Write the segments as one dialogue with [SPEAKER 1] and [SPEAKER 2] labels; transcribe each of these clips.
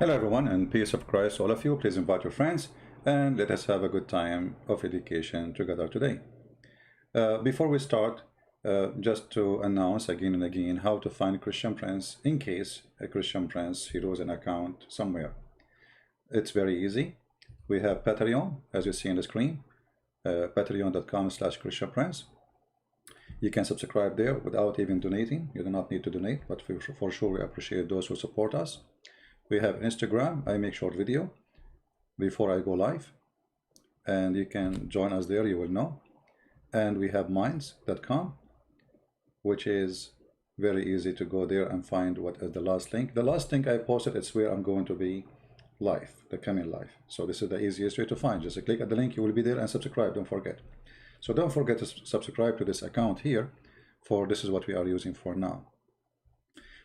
[SPEAKER 1] Hello everyone, and peace of Christ all of you. Please invite your friends and let us have a good time of education together today. Before we start, just to announce again and again how to find Christian Prince in case a Christian Prince he loses an account somewhere. It's very easy. We have Patreon, as you see on the screen, patreon.com/Christian Prince. You can subscribe there without even donating. You do not need to donate, but for sure we appreciate those who support us. We have Instagram. I make short video before I go live, and you can join us there, you will know. And we have minds.com, which is very easy to go there and find what is the last link. The last link I posted, it's where I'm going to be live, the coming live. So this is the easiest way to find. Just click at the link, you will be there, and subscribe, don't forget. So don't forget to subscribe to this account here, for this is what we are using for now.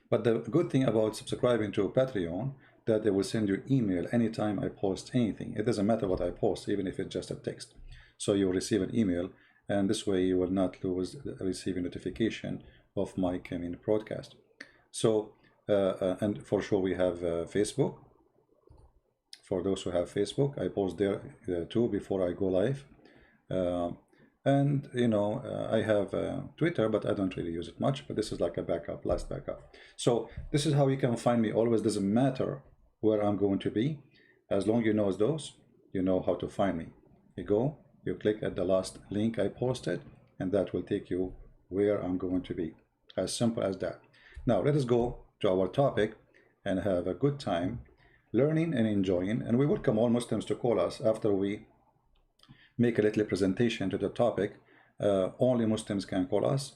[SPEAKER 1] But the good thing about subscribing to Patreon, that they will send you email anytime I post anything. It doesn't matter what I post, even if it's just a text. So you will receive an email, and this way you will not lose receiving notification of my coming broadcast. So, and for sure we have Facebook. For those who have Facebook, I post there too before I go live. And you know, I have Twitter, but I don't really use it much, but this is like a backup, last backup. So this is how you can find me always. Doesn't matter where I'm going to be, as long as you know those, you know how to find me. You go, you click at the last link I posted, and that will take you where I'm going to be. As simple as that. Now let us go to our topic and have a good time learning and enjoying, and we welcome all Muslims to call us after we make a little presentation to the topic. Only Muslims can call us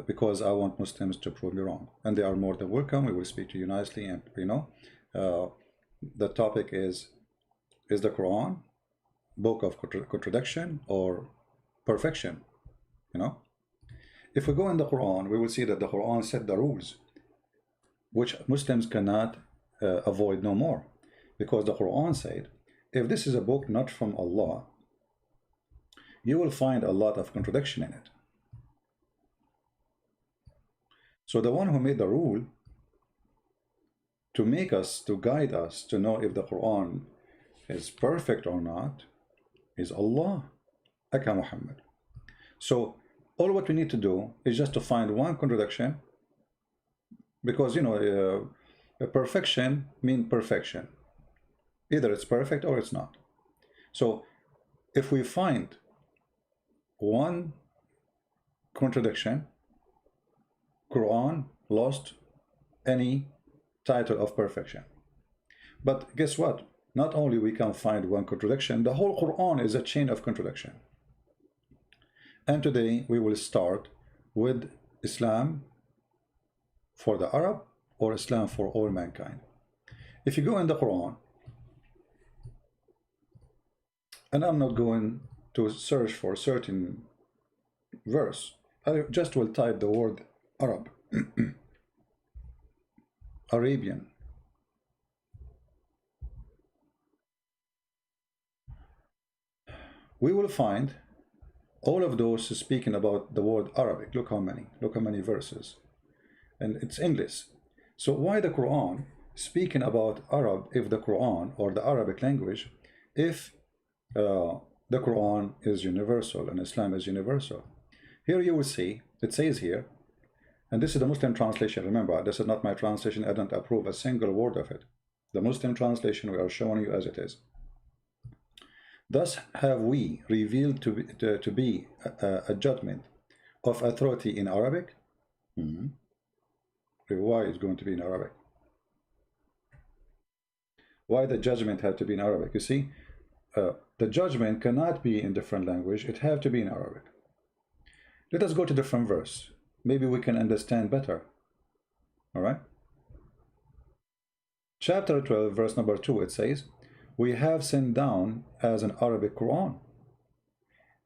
[SPEAKER 1] because I want Muslims to prove me wrong, and they are more than welcome. We will speak to you nicely, and you know, the topic is the Quran book of contradiction or perfection? You know, if we go in the Quran, we will see that the Quran set the rules which Muslims cannot avoid no more, because the Quran said, if this is a book not from Allah, you will find a lot of contradiction in it. So the one who made the rule to make us, to guide us to know if the Quran is perfect or not, is Allah, Aka Muhammad. So all what we need to do is just to find one contradiction, because you know, perfection means perfection. Either it's perfect or it's not. So if we find one contradiction, Quran lost any title of perfection. But guess what? Not only we can find one contradiction, the whole Quran is a chain of contradiction. And today we will start with Islam for the Arab or Islam for all mankind. If you go in the Quran, and I'm not going to search for a certain verse, I just will type the word Arab, Arabian. We will find all of those speaking about the word Arabic. Look how many verses, and it's English. So why the Quran speaking about Arab, if the Quran or the Arabic language, if the Quran is universal and Islam is universal? Here you will see, it says here, and this is the Muslim translation. Remember, this is not my translation. I don't approve a single word of it. The Muslim translation, we are showing you as it is. Thus have we revealed to be a judgment of authority in Arabic. Why it's going to be in Arabic? Why the judgment had to be in Arabic? You see, the judgment cannot be in different language. It have to be in Arabic. Let us go to different verse. Maybe we can understand better. All right. Chapter 12, verse number 2, it says, we have sent down as an Arabic Quran,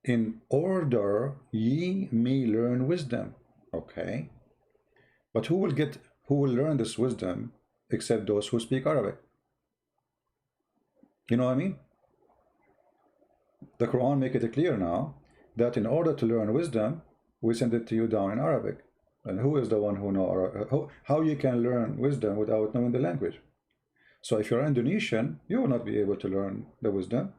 [SPEAKER 1] in order ye may learn wisdom. Okay. But who will learn this wisdom except those who speak Arabic? You know what I mean? The Quran make it clear now that in order to learn wisdom, we send it to you down in Arabic. And who is the one who knows Arabic? How you can learn wisdom without knowing the language? So if you're Indonesian, you will not be able to learn the wisdom.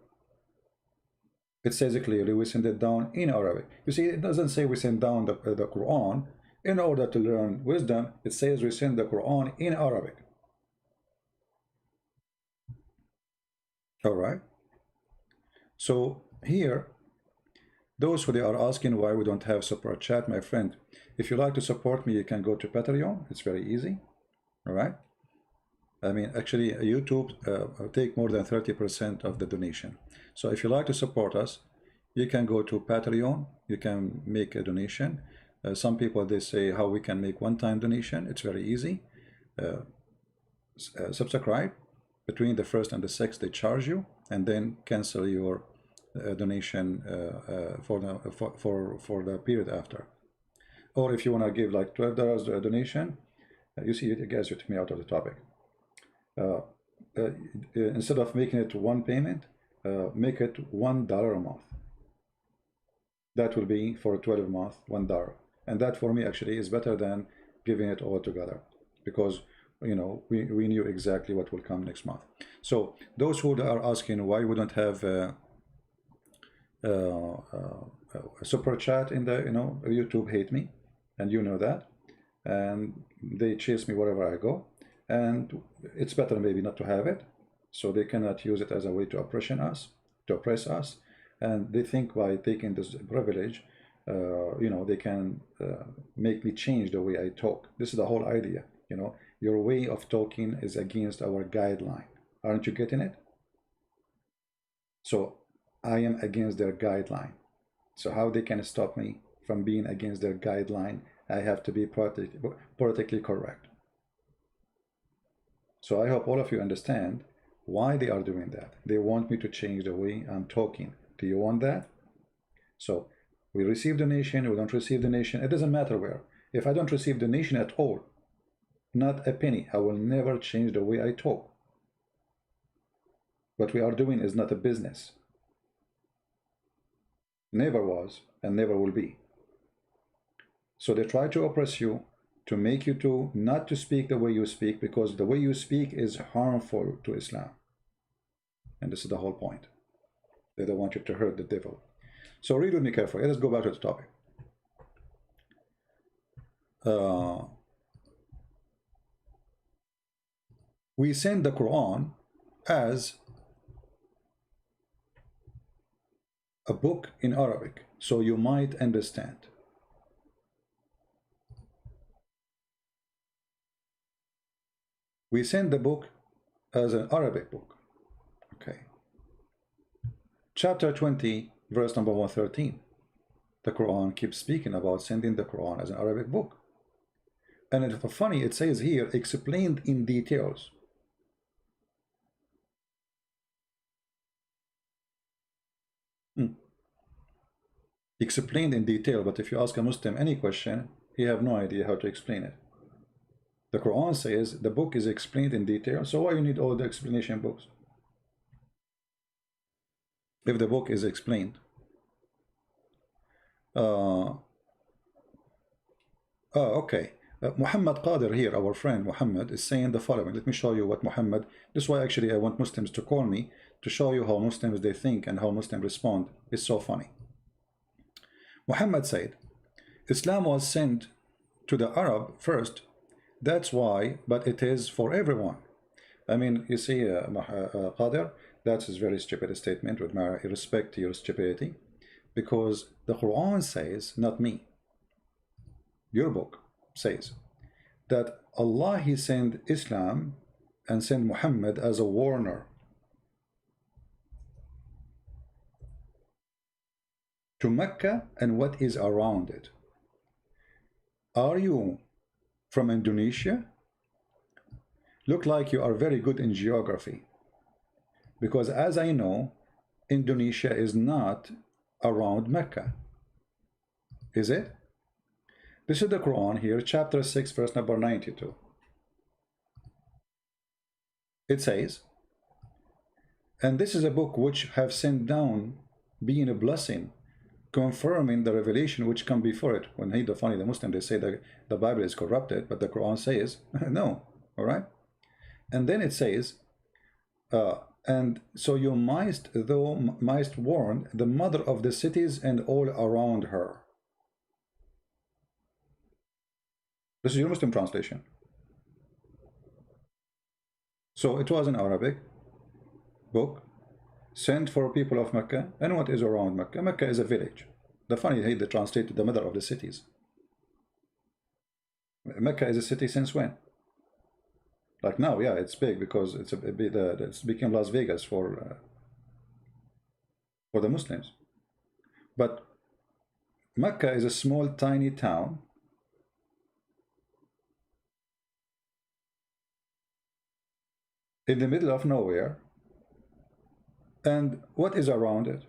[SPEAKER 1] It says it clearly, we send it down in Arabic. You see, it doesn't say we send down the Quran in order to learn wisdom. It says we send the Quran in Arabic. All right. So here, those who they are asking why we don't have super chat, my friend, if you like to support me, you can go to Patreon. It's very easy. All right. I mean, actually, YouTube take more than 30% of the donation. So if you like to support us, you can go to Patreon. You can make a donation. Some people, they say how we can make one-time donation. It's very easy. Subscribe. Between the 1st and the 6th, they charge you, and then cancel your donation for the period after. Or if you want to give like $12 donation, you see, you guys, you took me out of the topic. Instead of making it one payment, make it $1 a month. That will be for a 12 month $1, and that for me actually is better than giving it all together, because you know we knew exactly what will come next month. So those who are asking why we don't have a super chat in the, you know, YouTube hate me, and you know that, and they chase me wherever I go. And it's better maybe not to have it, so they cannot use it as a way to oppress us, and they think by taking this privilege, you know, they can make me change the way I talk. This is the whole idea, you know. Your way of talking is against our guideline. Aren't you getting it? So I am against their guideline. So how they can stop me from being against their guideline? I have to be politically correct. So I hope all of you understand why they are doing that. They want me to change the way I'm talking. Do you want that? So we receive donation, we don't receive donation, it doesn't matter where. If I don't receive donation at all, not a penny, I will never change the way I talk. What we are doing is not a business. Never was and never will be. So they try to oppress you, to make you to not to speak the way you speak, because the way you speak is harmful to Islam. And this is the whole point. They don't want you to hurt the devil. So read with me carefully. Let's go back to the topic. We send the Quran as a book in Arabic, so you might understand. We send the book as an Arabic book. Okay. Chapter 20, verse number 113. The Quran keeps speaking about sending the Quran as an Arabic book. And it's funny, it says here, explained in details. Explained in detail, but if you ask a Muslim any question, he have no idea how to explain it. The Quran says the book is explained in detail, so why you need all the explanation books? If the book is explained. Okay. Muhammad Qadir here, our friend Muhammad, is saying the following. Let me show you what Muhammad, this is why actually I want Muslims to call me, to show you how Muslims they think and how Muslims respond. It's so funny. Muhammad said, Islam was sent to the Arab first. That's why, but it is for everyone. I mean, you see, Qadir, that's a very stupid statement, with my respect to your stupidity, because the Quran says, not me, your book says, that Allah, He sent Islam and sent Muhammad as a warner to Mecca and what is around it. Are you from Indonesia? Look like you are very good in geography, because as I know, Indonesia is not around Mecca, is it? This is the Quran here, chapter 6, verse number 92. It says, and this is a book which have sent down, being a blessing, confirming the revelation which come before it. When the funny, the Muslim, they say that the Bible is corrupted, but the Quran says, no, all right? And then it says, And so you mightst warn the mother of the cities and all around her. This is your Muslim translation. So it was an Arabic book sent for people of Mecca. And what is around Mecca? Mecca is a village. The funny, they translated the mother of the cities. Mecca is a city since when? Like now, yeah, it's big because it's become Las Vegas for the Muslims. But Mecca is a small, tiny town in the middle of nowhere. And what is around it?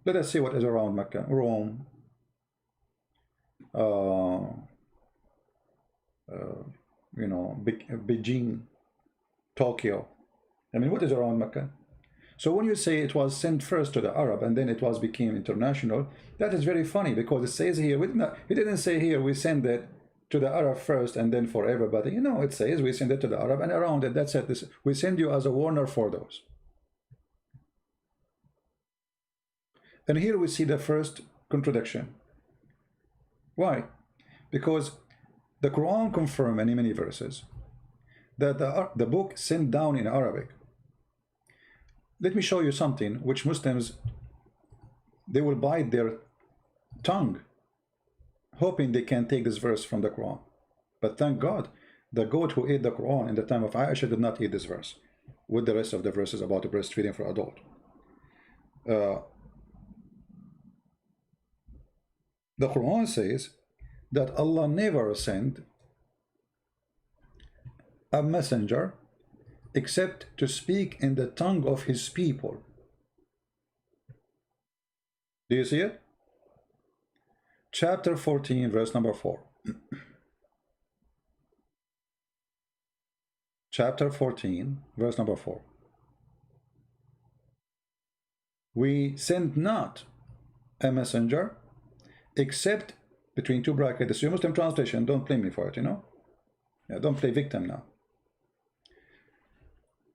[SPEAKER 1] Let us see what is around Mecca. Rome, you know, Beijing, Tokyo. I mean, what is around Mecca? So when you say it was sent first to the Arab and then it became international, that is very funny because it says here, it didn't say here we send it to the Arab first and then for everybody. You know, it says we send it to the Arab and around it, that's it. We send you as a warner for those. And here we see the first contradiction. Why? Because the Quran confirms in many verses that the book sent down in Arabic. Let me show you something which Muslims, they will bite their tongue hoping they can take this verse from the Quran. But thank God, the goat who ate the Quran in the time of Aisha did not eat this verse with the rest of the verses about the breastfeeding for adult. The Quran says that Allah never sent a messenger except to speak in the tongue of his people. Do you see it? Chapter 14, verse number 4. Chapter 14, verse number 4. We send not a messenger except, between two brackets, this is your Muslim translation, don't blame me for it, you know? Yeah, don't play victim now.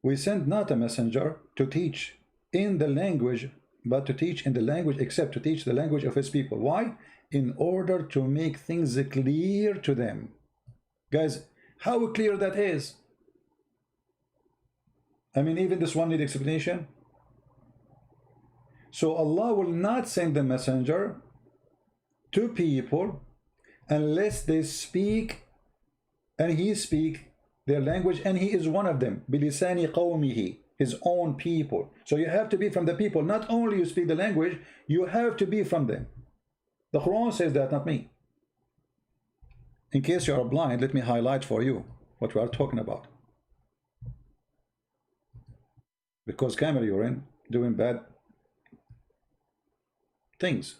[SPEAKER 1] We send not a messenger to teach in the language, but to teach in the language, except to teach the language of his people. Why? In order to make things clear to them. Guys, how clear that is? I mean, even this one needs explanation. So Allah will not send the messenger to people unless they speak, and he speak their language, and he is one of them. Bilisani qawmihi, his own people. So you have to be from the people. Not only you speak the language, you have to be from them. The Quran says that, not me. In case you are blind, let me highlight for you what we are talking about. Because camera you're in doing bad things.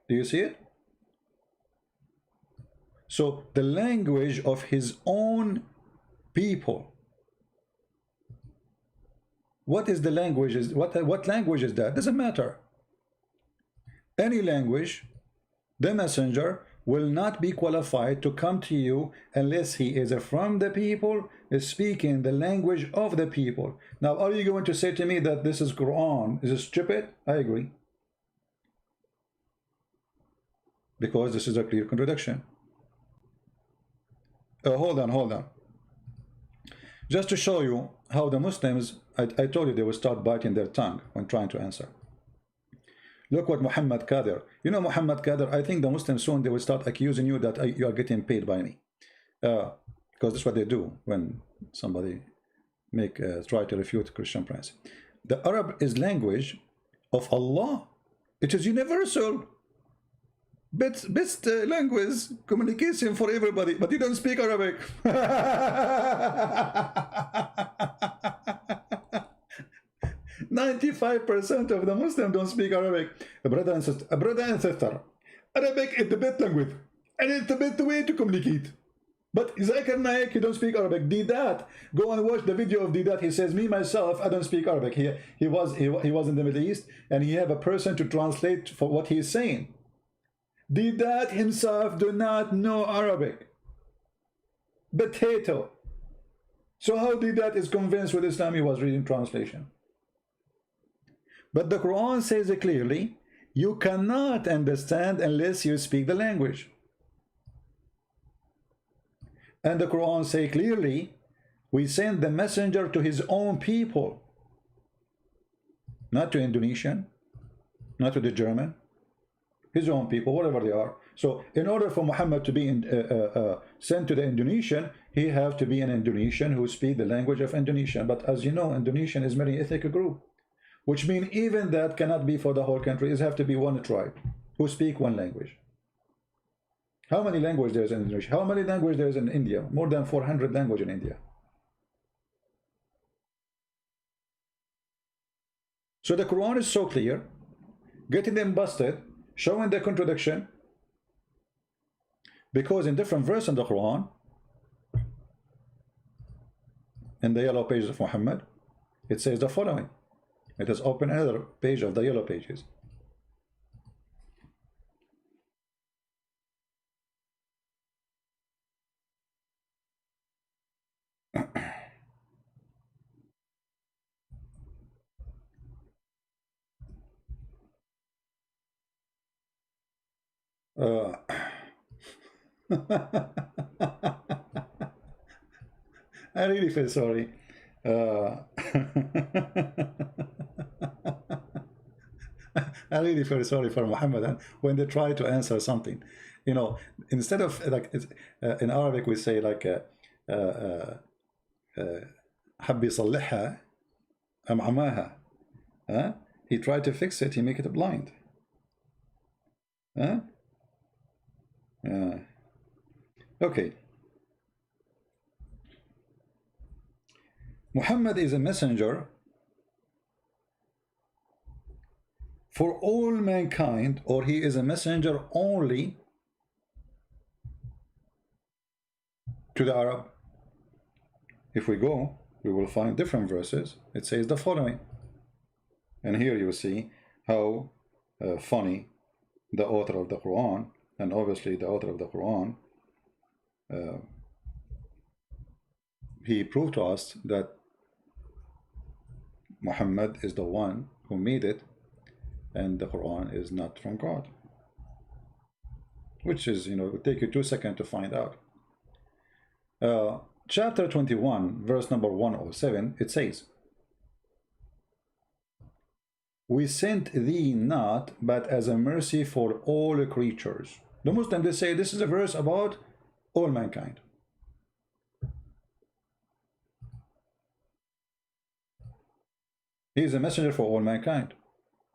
[SPEAKER 1] Do you see it? So the language of his own people. What is the language? What language is that? Doesn't matter. Any language, the messenger will not be qualified to come to you unless he is from the people, is speaking the language of the people. Now, are you going to say to me that this is Quran? Is it stupid? I agree. Because this is a clear contradiction. Hold on. Just to show you how the Muslims, I told you they will start biting their tongue when trying to answer. Look what Muhammad Kadir. You know Muhammad Kadir, I think the Muslims soon they will start accusing you that you are getting paid by me. Because that's what they do when somebody try to refute Christian Prince. The Arab is language of Allah. It is universal. Best language communication for everybody, but you don't speak Arabic. 95% of the Muslims don't speak Arabic. Brother and sister, Arabic is the best language, and it's the best way to communicate. But Zakir Naik, he don't speak Arabic. Didat, go and watch the video of Didat. He says, me myself, I don't speak Arabic. He was in the Middle East, and he have a person to translate for what he is saying. Didat himself do not know Arabic. Potato. So how did that is convinced with Islam? He was reading translation. But the Quran says it clearly, you cannot understand unless you speak the language. And the Quran say clearly, we send the messenger to his own people, not to Indonesian, not to the German, his own people, whatever they are. So in order for Muhammad to be sent to the Indonesian, he have to be an Indonesian who speak the language of Indonesian. But as you know, Indonesian is very ethnic group, which means even that cannot be for the whole country. It have to be one tribe who speak one language. How many languages there is in Indonesia? How many languages there is in India? More than 400 languages in India. So the Quran is so clear, getting them busted, showing the contradiction, because in different verses in the Quran, in the yellow pages of Muhammad, it says the following. It has opened another page of the yellow pages. I really feel sorry. I really feel sorry for Muhammad, and when they try to answer something, you know, instead of like in Arabic we say like حب يصلحها أم عماها. He tried to fix it, he make it blind. Okay. Muhammad is a messenger for all mankind, or he is a messenger only to the Arab. If we go, we will find different verses. It says the following, and here you see how funny the author of the Quran, and obviously the author of the Quran, he proved to us that Muhammad is the one who made it, and the Quran is not from God, which is, you know, it will take you 2 seconds to find out. Chapter 21, verse number 107, it says, we sent thee not but as a mercy for all creatures. The Muslims, they say this is a verse about all mankind. He is a messenger for all mankind,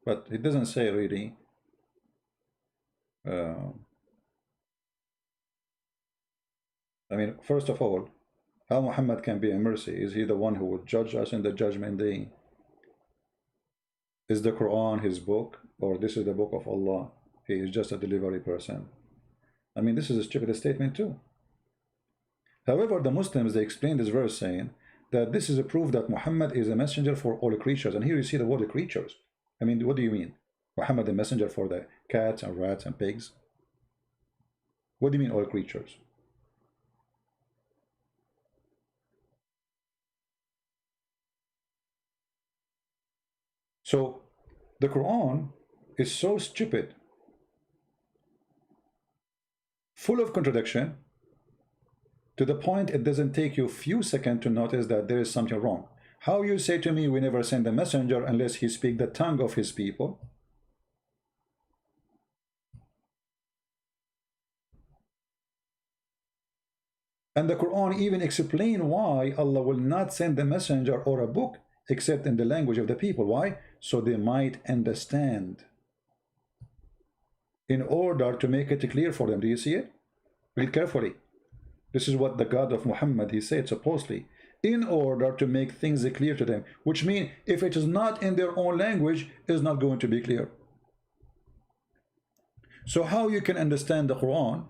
[SPEAKER 1] but it doesn't say really I mean, first of all, how Muhammad can be a mercy? Is he the one who will judge us in the judgment day? Is the Quran his book, or this is the book of Allah? He is just a delivery person. I mean, this is a stupid statement too. However, the Muslims, they explain this verse saying that this is a proof that Muhammad is a messenger for all creatures. And here you see the word creatures. I mean, what do you mean? Muhammad a messenger for the cats and rats and pigs? What do you mean all creatures? So the Quran is so stupid, full of contradiction, to the point it doesn't take you a few seconds to notice that there is something wrong. How you say to me we never send a messenger unless he speak the tongue of his people? And the Quran even explain why Allah will not send a messenger or a book except in the language of the people. Why? So they might understand, in order to make it clear for them. Do you see it? Read carefully. This is what the God of Muhammad, he said supposedly, in order to make things clear to them, which means if it is not in their own language, it is not going to be clear. So how you can understand the Quran?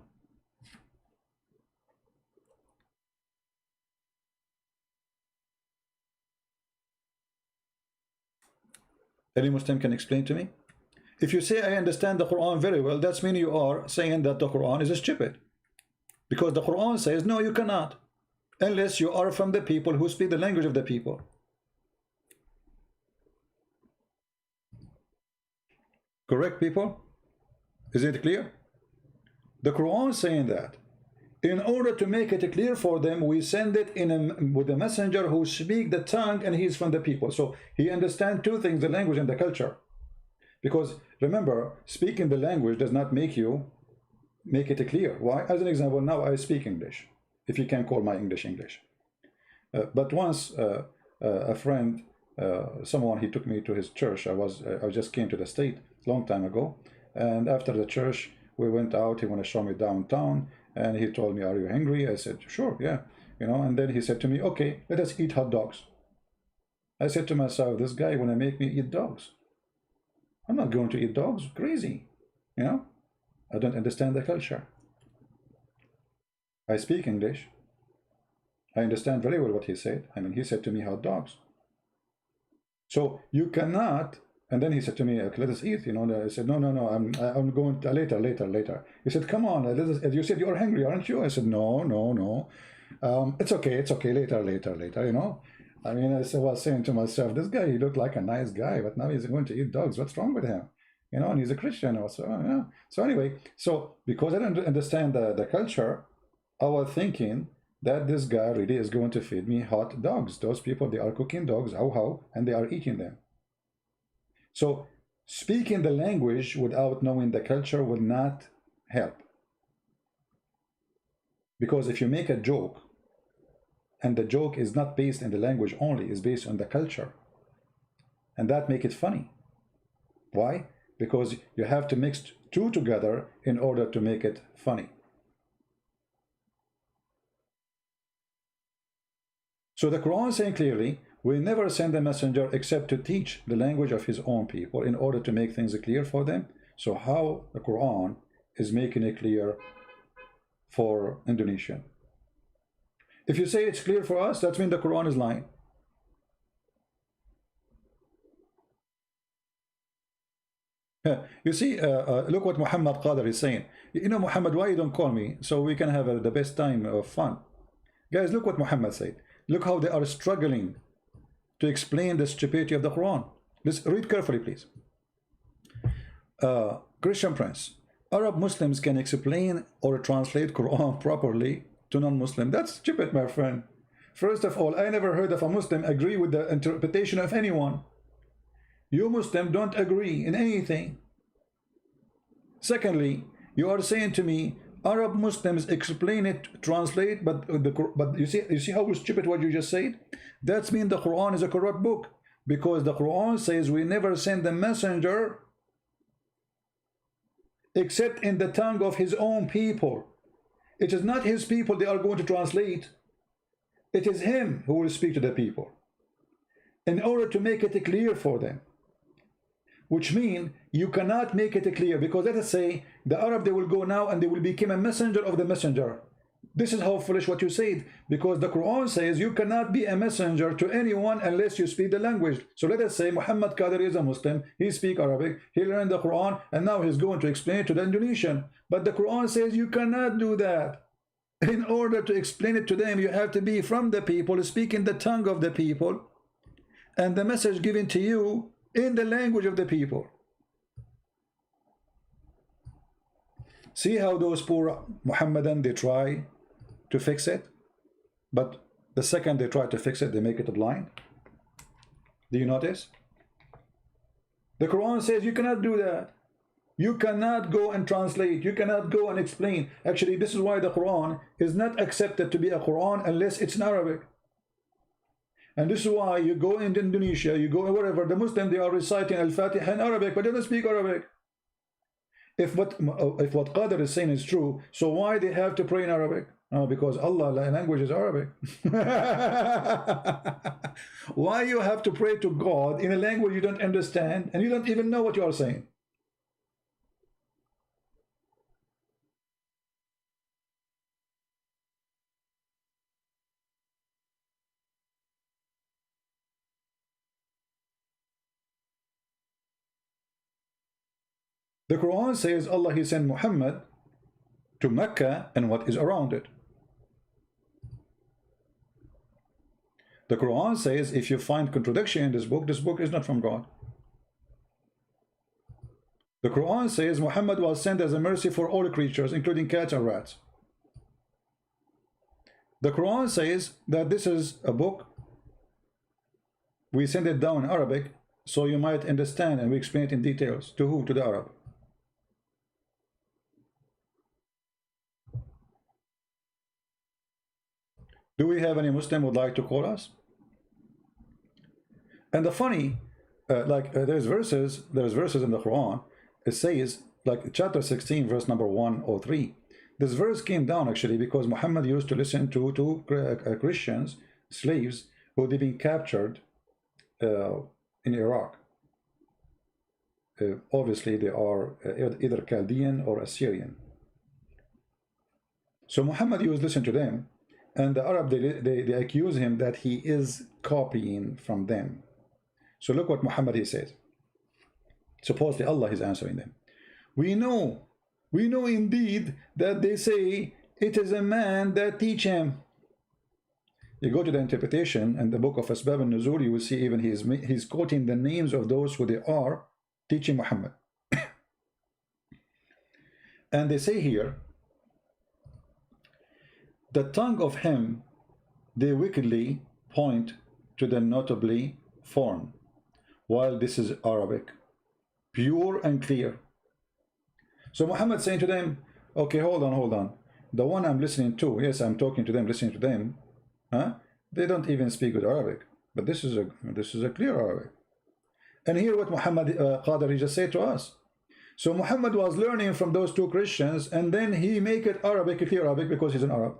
[SPEAKER 1] Any Muslim can explain to me? If you say I understand the Quran very well, that's mean you are saying that the Quran is stupid. Because the Quran says, no, you cannot. unless you are from the people who speak the language of the people. Correct, people? Is it clear? The Quran is saying that. In order to make it clear for them, we send it with a messenger who speaks the tongue and he's from the people. So he understands two things, the language and the culture. Because remember, speaking the language does not make it clear. Why? As an example, now I speak English, if you can call my English English. But once a friend, someone, he took me to his church. I just came to the state a long time ago, and after the church we went out. He wanted to show me downtown, and he told me, "Are you hungry?" I said, "Sure, yeah." And then he said to me, "Okay, let us eat hot dogs." I said to myself, this guy want to make me eat dogs. I'm not going to eat dogs. Crazy. I don't understand the culture. I speak English. I understand very well what he said. I mean, he said to me hot dogs. So you cannot. And then he said to me, okay, let us eat. I said, no, I'm going to, later. He said, come on, you said you're hungry, aren't you? I said, no. It's okay, later. I mean, I was saying to myself, this guy, he looked like a nice guy, but now he's going to eat dogs. What's wrong with him? And he's a Christian also. Yeah. So anyway, because I don't understand the culture, I was thinking that this guy really is going to feed me hot dogs. Those people, they are cooking dogs, how, and they are eating them. So speaking the language without knowing the culture would not help. Because if you make a joke, and the joke is not based in the language only, is based on the culture, and that make it funny. Why? Because you have to mix two together in order to make it funny. So the Quran is saying clearly, we never send a messenger except to teach the language of his own people in order to make things clear for them. So how the Quran is making it clear for Indonesian? If you say it's clear for us, that means the Quran is lying. You see, look what Muhammad Qadir is saying. Muhammad, why you don't call me so we can have the best time of fun? Guys, look what Muhammad said. Look how they are struggling to explain the stupidity of the Quran. Let's read carefully, please. Christian Prince, Arab Muslims can explain or translate Quran properly to non-Muslim. That's stupid, my friend. First of all, I never heard of a Muslim agree with the interpretation of anyone. You Muslim don't agree in anything. Secondly, you are saying to me, Arab Muslims explain it, translate, but you see how stupid what you just said? That means the Quran is a corrupt book, because the Quran says we never send the messenger except in the tongue of his own people. It is not his people they are going to translate. It is him who will speak to the people in order to make it clear for them. Which means you cannot make it clear, because let us say the Arab, they will go now and they will become a messenger of the messenger. This is how foolish what you said, because the Quran says you cannot be a messenger to anyone unless you speak the language. So let us say Muhammad Qadir is a Muslim, he speaks Arabic, he learned the Quran, and now he's going to explain it to the Indonesian. But the Quran says you cannot do that. In order to explain it to them, you have to be from the people, speaking the tongue of the people, and the message given to you in the language of the people. See how those poor Muhammadan, they try to fix it, but the second they try to fix it, they make it blind. Do you notice? The Quran says you cannot do that. You cannot go and translate. You cannot go and explain. Actually, this is why the Quran is not accepted to be a Quran unless it's in Arabic. And this is why you go into Indonesia, you go wherever, the Muslim, they are reciting Al-Fatiha in Arabic, but they don't speak Arabic. If what Qadir is saying is true, so why they have to pray in Arabic? Because Allah language is Arabic. Why you have to pray to God in a language you don't understand and you don't even know what you are saying? The Quran says Allah, he sent Muhammad to Mecca and what is around it. The Quran says if you find contradiction in this book is not from God. The Quran says Muhammad was sent as a mercy for all creatures, including cats and rats. The Quran says that this is a book, we send it down in Arabic so you might understand, and we explain it in details. To who? To the Arab. Do we have any Muslim who would like to call us? And the funny, there's verses in the Quran. It says, like chapter 16, verse number 103. This verse came down actually because Muhammad used to listen to Christians, slaves, who had been captured in Iraq. Obviously, they are either Chaldean or Assyrian. So Muhammad used to listen to them, and the Arab, they accuse him that he is copying from them. So look what Muhammad he says. Supposedly Allah is answering them. We know indeed that they say it is a man that teach him. You go to the interpretation and the book of Asbab al-Nuzul, you will see even he's quoting the names of those who they are teaching Muhammad. And they say here, the tongue of him they wickedly point to the notably foreign, while this is Arabic, pure and clear. So Muhammad saying to them, okay, hold on. The one I'm listening to, yes, I'm talking to them, listening to them, huh? They don't even speak good Arabic, but this is a clear Arabic. And hear what Muhammad Qadri just said to us. So Muhammad was learning from those two Christians, and then he make it Arabic, clear Arabic, because he's an Arab.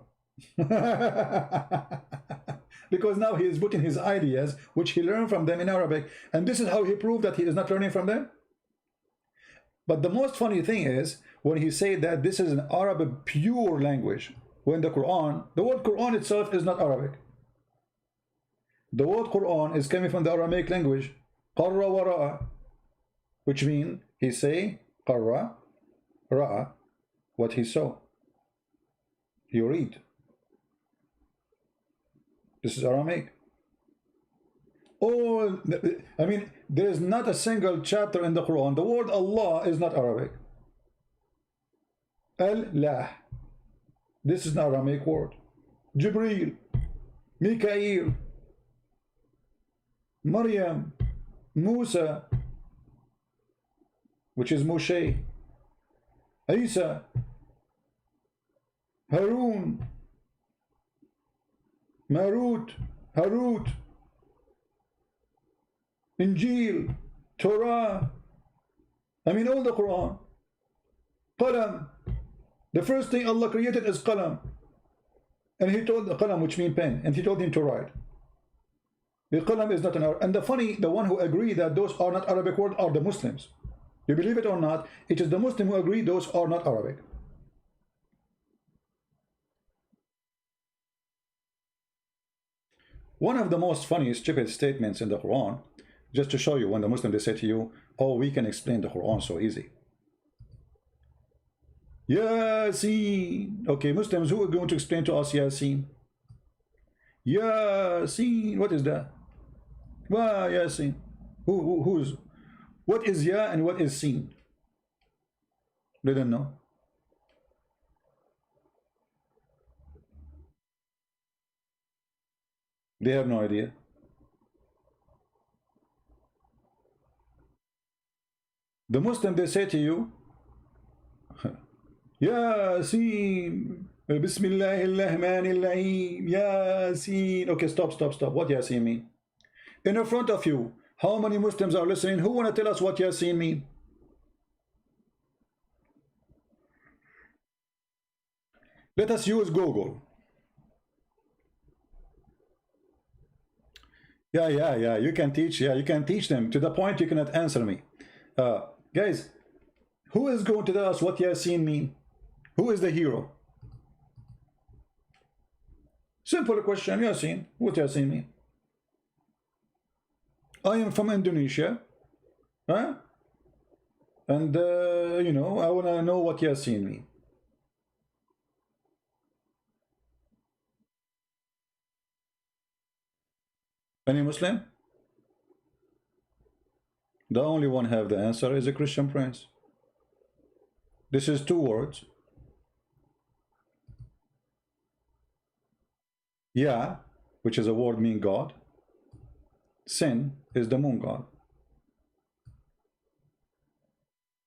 [SPEAKER 1] Because now he is putting his ideas, which he learned from them, in Arabic, and this is how he proved that he is not learning from them. But the most funny thing is when he said that this is an Arabic pure language, when the word Quran itself is not Arabic. The word Quran is coming from the Aramaic language, qarra wa ra'a, which means he say qarra, ra'a, what he saw. You read. This is Aramaic. Oh, I mean, there is not a single chapter in the Quran. The word Allah is not Arabic. Allah. This is an Aramaic word. Jibreel, Mikael, Maryam, Musa, which is Moshe, Isa, Harun, Marut, Harut, Injil, Torah, I mean all the Quran. Qalam, the first thing Allah created is Qalam, and he told the Qalam, which means pen, and he told him to write. The Qalam is not an Arabic. And the one who agree that those are not Arabic words are the Muslims. You believe it or not, it is the Muslim who agree those are not Arabic. One of the most funny stupid statements in the Quran, just to show you, when the Muslim they say to you, oh, we can explain the Quran so easy. Yasin. Okay, Muslims, who are going to explain to us Yasin? Yasin, what is that? Well, Yasin. Who's? What is Ya and what is Sin? They don't know. They have no idea. The Muslim, they say to you, Yasin, Bismillahirrahmanirrahim, Yasin. Okay, stop. What Yasin mean? In front of you, how many Muslims are listening? Who want to tell us what Yasin mean? Let us use Google. Yeah, you can teach. Yeah, you can teach them to the point you cannot answer me. Guys, who is going to tell us what Yasin mean? Who is the hero? Simple question, Yasin. What Yasin mean? I am from Indonesia, huh? And you know, I want to know what Yasin mean. Any Muslim? The only one have the answer is a Christian prince. This is two words. Yeah, which is a word mean God. Sin is the moon god.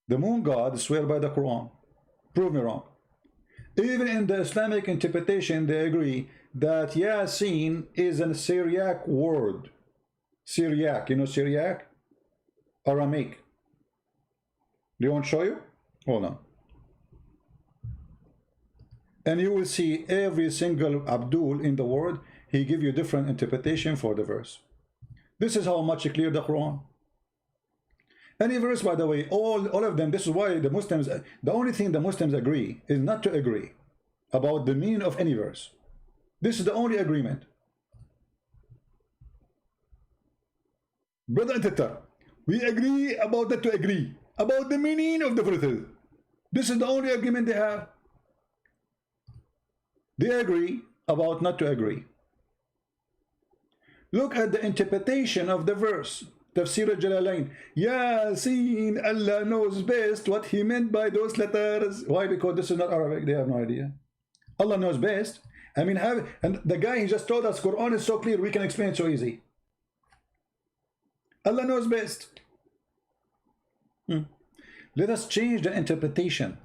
[SPEAKER 1] The moon god swear by the Quran. Prove me wrong. Even in the Islamic interpretation, they agree that Yasin is a Syriac word. Syriac, you know Syriac? Aramaic. Do you want to show you? Hold on. And you will see every single Abdul in the word, he give you different interpretation for the verse. This is how much clear the Quran. Any verse, by the way, all of them, this is why the Muslims, the only thing the Muslims agree is not to agree about the meaning of any verse. This is the only agreement. Brother and sister, we agree about that to agree about the meaning of the verses. This is the only agreement they have. They agree about not to agree. Look at the interpretation of the verse. Tafsir al-Jalalain. Yasin, Allah knows best what he meant by those letters. Why? Because this is not Arabic. They have no idea. Allah knows best. I mean, and the guy he just told us Quran is so clear, we can explain it so easy. Allah knows best. Let us change the interpretation.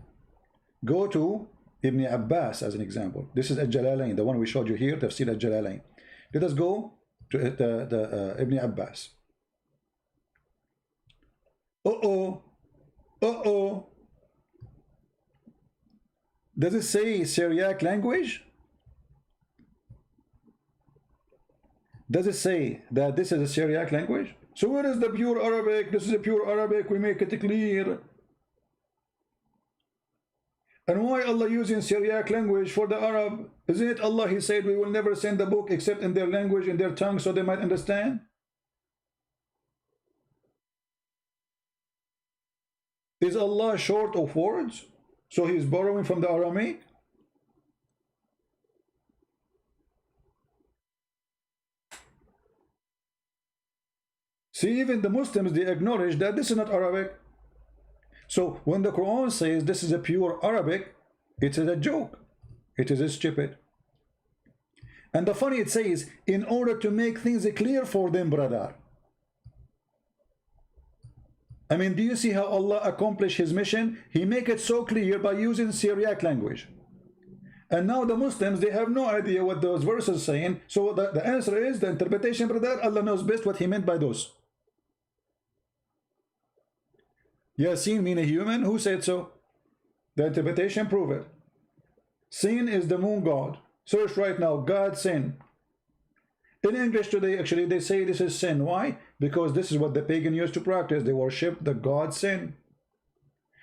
[SPEAKER 1] Go to Ibn Abbas as an example. This is al-Jalalain, the one we showed you here, Tafsir al-Jalalain. Let us go to Ibn Abbas. Does it say Syriac language? Does it say that this is a Syriac language? So where is the pure Arabic? This is a pure Arabic. We make it clear. And why Allah using Syriac language for the Arab? Isn't it Allah, he said, we will never send the book except in their language, in their tongue, so they might understand? Is Allah short of words? So he's borrowing from the Aramaic? See, even the Muslims, they acknowledge that this is not Arabic. So when the Quran says this is a pure Arabic, it is a joke. It is stupid. And the funny, it says, in order to make things clear for them, brother. I mean, do you see how Allah accomplished his mission? He make it so clear by using Syriac language. And now the Muslims, they have no idea what those verses saying. So the answer is, the interpretation, brother, Allah knows best what he meant by those. Yasin mean a human? Who said so? The interpretation prove it. Sin is the moon god. Search right now, God sin. In English today, actually, they say this is sin. Why? Because this is what the pagan used to practice. They worship the god sin.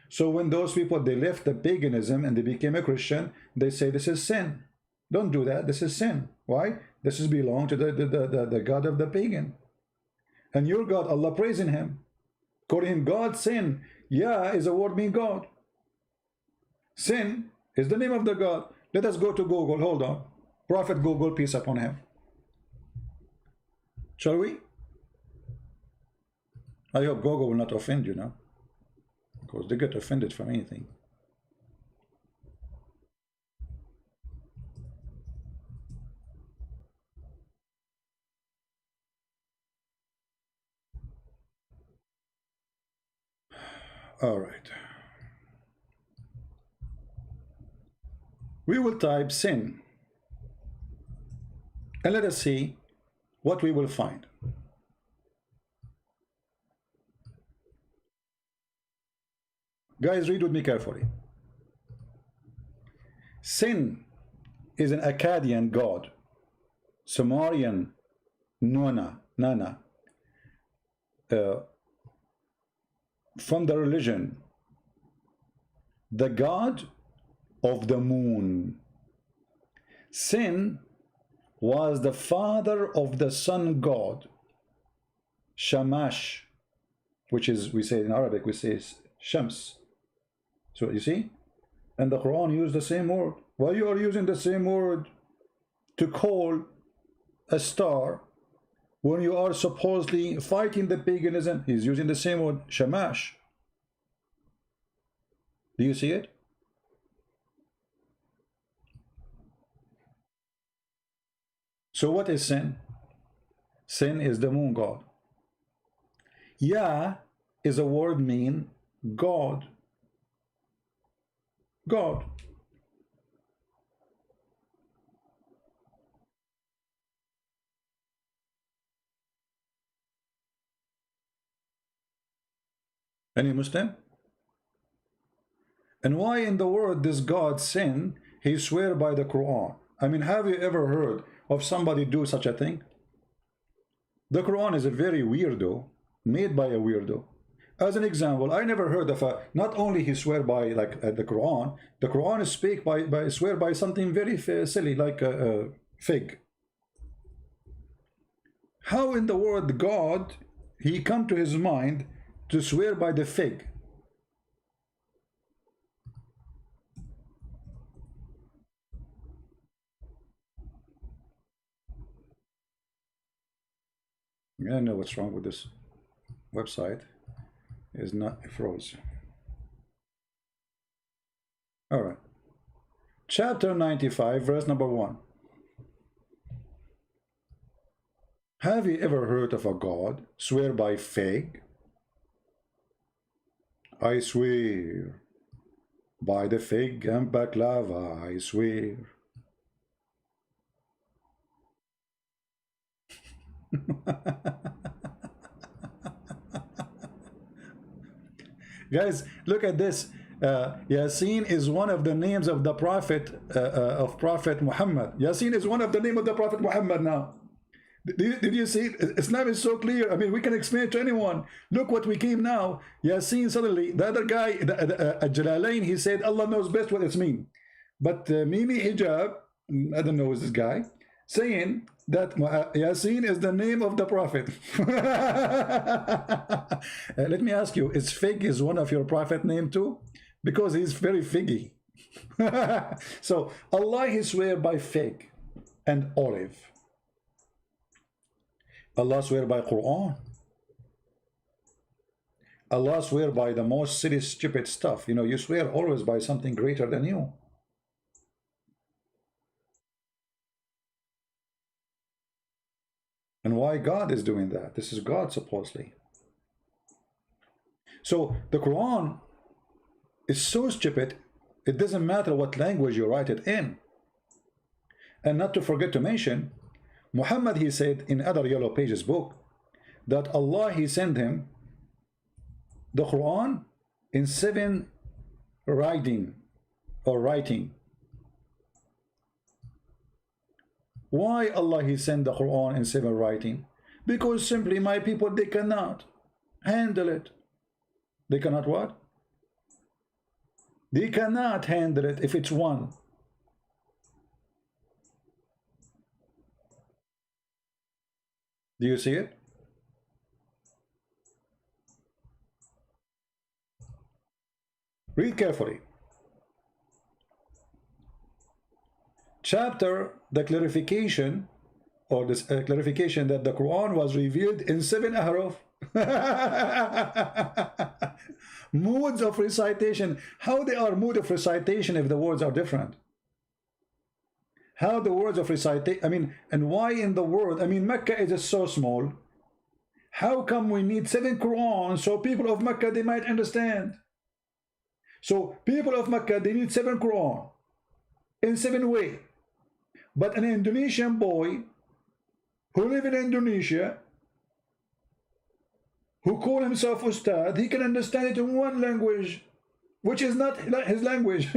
[SPEAKER 1] So when those people, they left the paganism and they became a Christian, they say this is sin. Don't do that. This is sin. Why? This is belong to the God of the pagan. And your God, Allah praising him. Calling him God, sin. Yeah is a word mean God. Sin is the name of the God. Let us go to Google. Hold on. Prophet Google, peace upon him. Shall we? I hope Google will not offend you now. Because they get offended from anything. All right. We will type sin. And let us see what we will find. Guys, read with me carefully. Sin is an Akkadian god. Sumerian Nana. From the religion, the god of the moon. Sin was the father of the sun god, Shamash, which is, we say in Arabic, we say Shams. So you see, and the Quran used the same word. Why you are using the same word to call a star when you are supposedly fighting the paganism, he's using the same word, shamash. Do you see it? So what is sin? Sin is the moon god. Yah is a word mean God. God. Any Muslim? And why in the world does God sin? He swear by the Quran. I mean, have you ever heard of somebody do such a thing? The Quran is a very weirdo, made by a weirdo. As an example, I never heard of a, not only he swear by like the Quran is speak by swear by something very silly like a fig. How in the world God, he come to his mind to swear by the fig? I don't know what's wrong with this website. Is not froze. All right. Chapter 95, verse number 1. Have you ever heard of a God swear by fig? I swear by the fig and baklava, I swear. Guys, look at this. Yasin is one of the names of the Prophet Prophet Muhammad. Yasin is one of the name of the Prophet Muhammad now. Did you see? Islam is so clear. I mean, we can explain it to anyone. Look what we came now. Yasin suddenly, the other guy, Jalalain, he said, Allah knows best what it means. But Mimi Hijab, I don't know who's this guy, saying that Yasin is the name of the Prophet. Let me ask you, is fig is one of your Prophet name too? Because he's very figgy. So Allah, he swear by fig and olive. Allah swear by Quran. Allah swear by the most silly, stupid stuff. You know, you swear always by something greater than you. And why God is doing that? This is God, supposedly. So the Quran is so stupid, it doesn't matter what language you write it in. And not to forget to mention, Muhammad, he said in other Yellow Pages book, that Allah, he sent him the Quran in 7 writing. Why Allah, he sent the Quran in 7 writing? Because simply my people, they cannot handle it. They cannot what? They cannot handle it if it's one. Do you see it? Read carefully. Chapter, the clarification, or this clarification that the Quran was revealed in 7 ahruf. Modes of recitation. How they are mode of recitation if the words are different? How the words of recitation, I mean, and why in the world, I mean, Mecca is so small. How come we need 7 Quran so people of Mecca, they might understand? So people of Mecca, they need 7 Quran in 7 ways. But an Indonesian boy who live in Indonesia, who call himself Ustad, he can understand it in one language, which is not his language.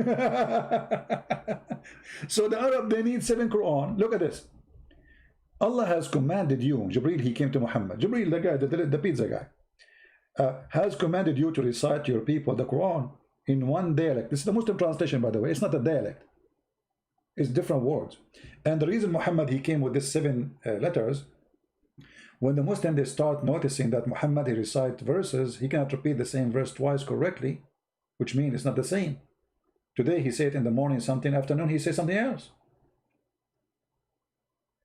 [SPEAKER 1] So the Arab, they need 7 Quran. Look at this. Allah has commanded you, Jibreel, he came to Muhammad. Jibreel, the guy, the pizza guy, has commanded you to recite to your people the Quran in one dialect. This is the Muslim translation, by the way. It's not a dialect. It's different words. And the reason Muhammad, he came with these 7 letters, when the Muslim, they start noticing that Muhammad, he recite verses, he cannot repeat the same verse twice correctly, which means it's not the same. Today he said in the morning something, afternoon he says something else.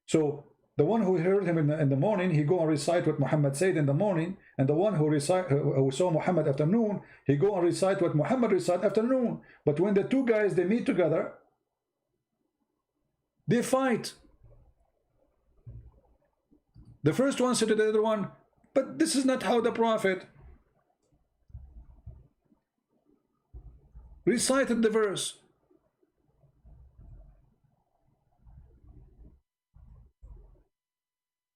[SPEAKER 1] So The one who heard him in the morning, he go and recite what Muhammad said in the morning, and the one who saw Muhammad afternoon, he go and recite what Muhammad recite afternoon. But when the two guys they meet together, they fight. The first one said to the other one, but this is not how the Prophet recited the verse.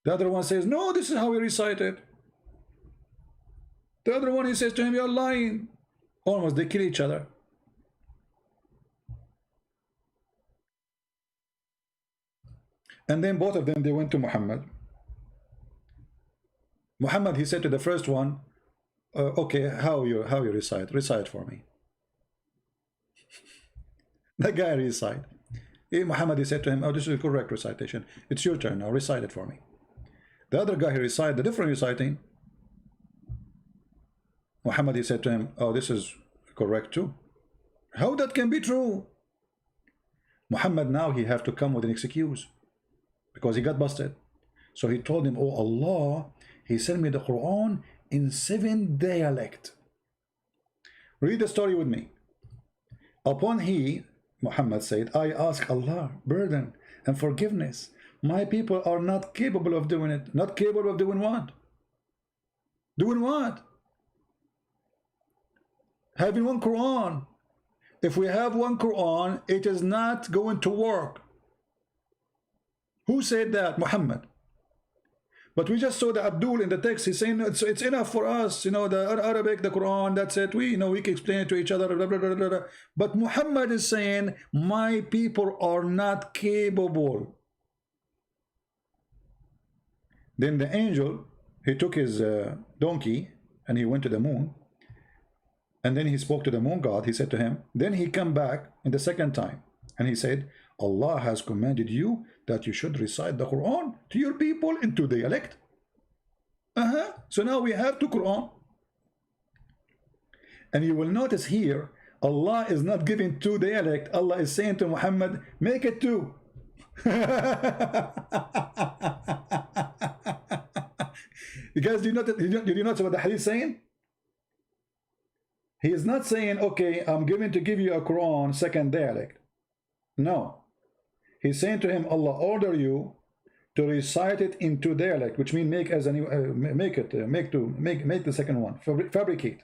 [SPEAKER 1] The other one says, no, this is how he recited. The other one, he says to him, you're lying. Almost they kill each other. And then both of them, they went to Muhammad. Muhammad, he said to the first one, okay, how you recite? Recite for me. The guy recite. Muhammad, he said to him, oh, this is a correct recitation. It's your turn now, recite it for me. The other guy, he recited the different reciting. Muhammad, he said to him, oh, this is correct too. How that can be true? Muhammad now, he have to come with an excuse because he got busted. So he told him, oh Allah, he sent me the Quran in 7 dialects. Read the story with me. Upon he, Muhammad said, I ask Allah pardon and forgiveness. My people are not capable of doing it. Not capable of doing what? Doing what? Having one Quran. If we have one Quran, it is not going to work. Who said that? Muhammad. But we just saw the Abdul in the text. He's saying it's enough for us. You know, the Arabic, the Quran, that's it. We can explain it to each other. Blah, blah, blah, blah, blah. But Muhammad is saying, my people are not capable. Then the angel, he took his donkey and he went to the moon. And then he spoke to the moon god. He said to him, then he come back in the second time. And he said, Allah has commanded you that you should recite the Quran to your people in 2 dialects. So now we have 2 Quran. And you will notice here, Allah is not giving 2 dialects. Allah is saying to Muhammad, make it 2. You guys, did you notice what the hadith is saying? He is not saying, okay, I'm going to give you a Quran 2nd dialect. No. He's saying to him, Allah order you to recite it in 2 dialect, which means make as a make the second one, fabricate.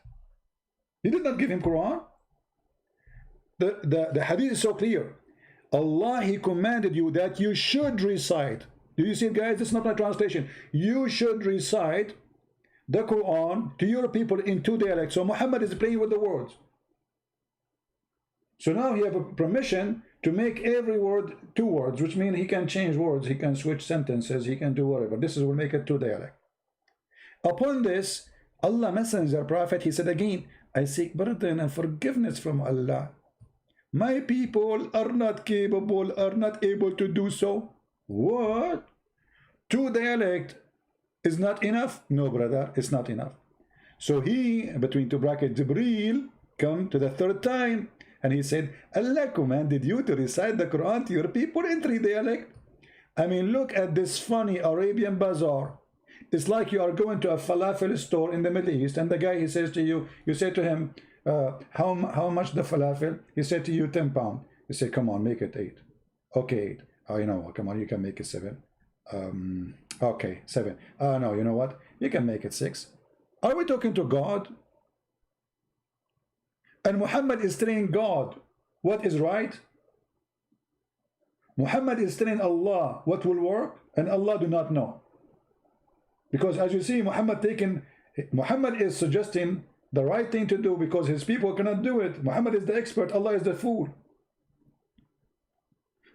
[SPEAKER 1] He did not give him Quran. The hadith is so clear. Allah, he commanded you that you should recite. Do you see it, guys? This is not my translation. You should recite the Quran to your people in 2 dialects. So Muhammad is playing with the words. So now he have a permission to make every word 2 words, which means he can change words, he can switch sentences, he can do whatever. This will make it 2 dialect. Upon this, Allah Messenger Prophet, he said again, I seek pardon and forgiveness from Allah. My people are not capable, are not able to do so. What? 2 dialect is not enough? No, brother, it's not enough. So he, between 2 brackets, Jibreel, come to the 3rd time, and he said, Allah commanded you to recite the Quran to your people in 3 dialect. I mean, look at this funny Arabian bazaar. It's like you are going to a falafel store in the Middle East, and the guy, he says to you, you say to him, how much the falafel? He said to you, 10 pounds. You say, come on, make it 8. Okay, 8. Oh, you know what, come on, you can make it 7. Okay, 7. No, you know what? You can make it 6. Are we talking to God? And Muhammad is telling God what is right. Muhammad is telling Allah what will work, and Allah do not know. Because as you see, Muhammad is suggesting the right thing to do because his people cannot do it. Muhammad is the expert, Allah is the fool.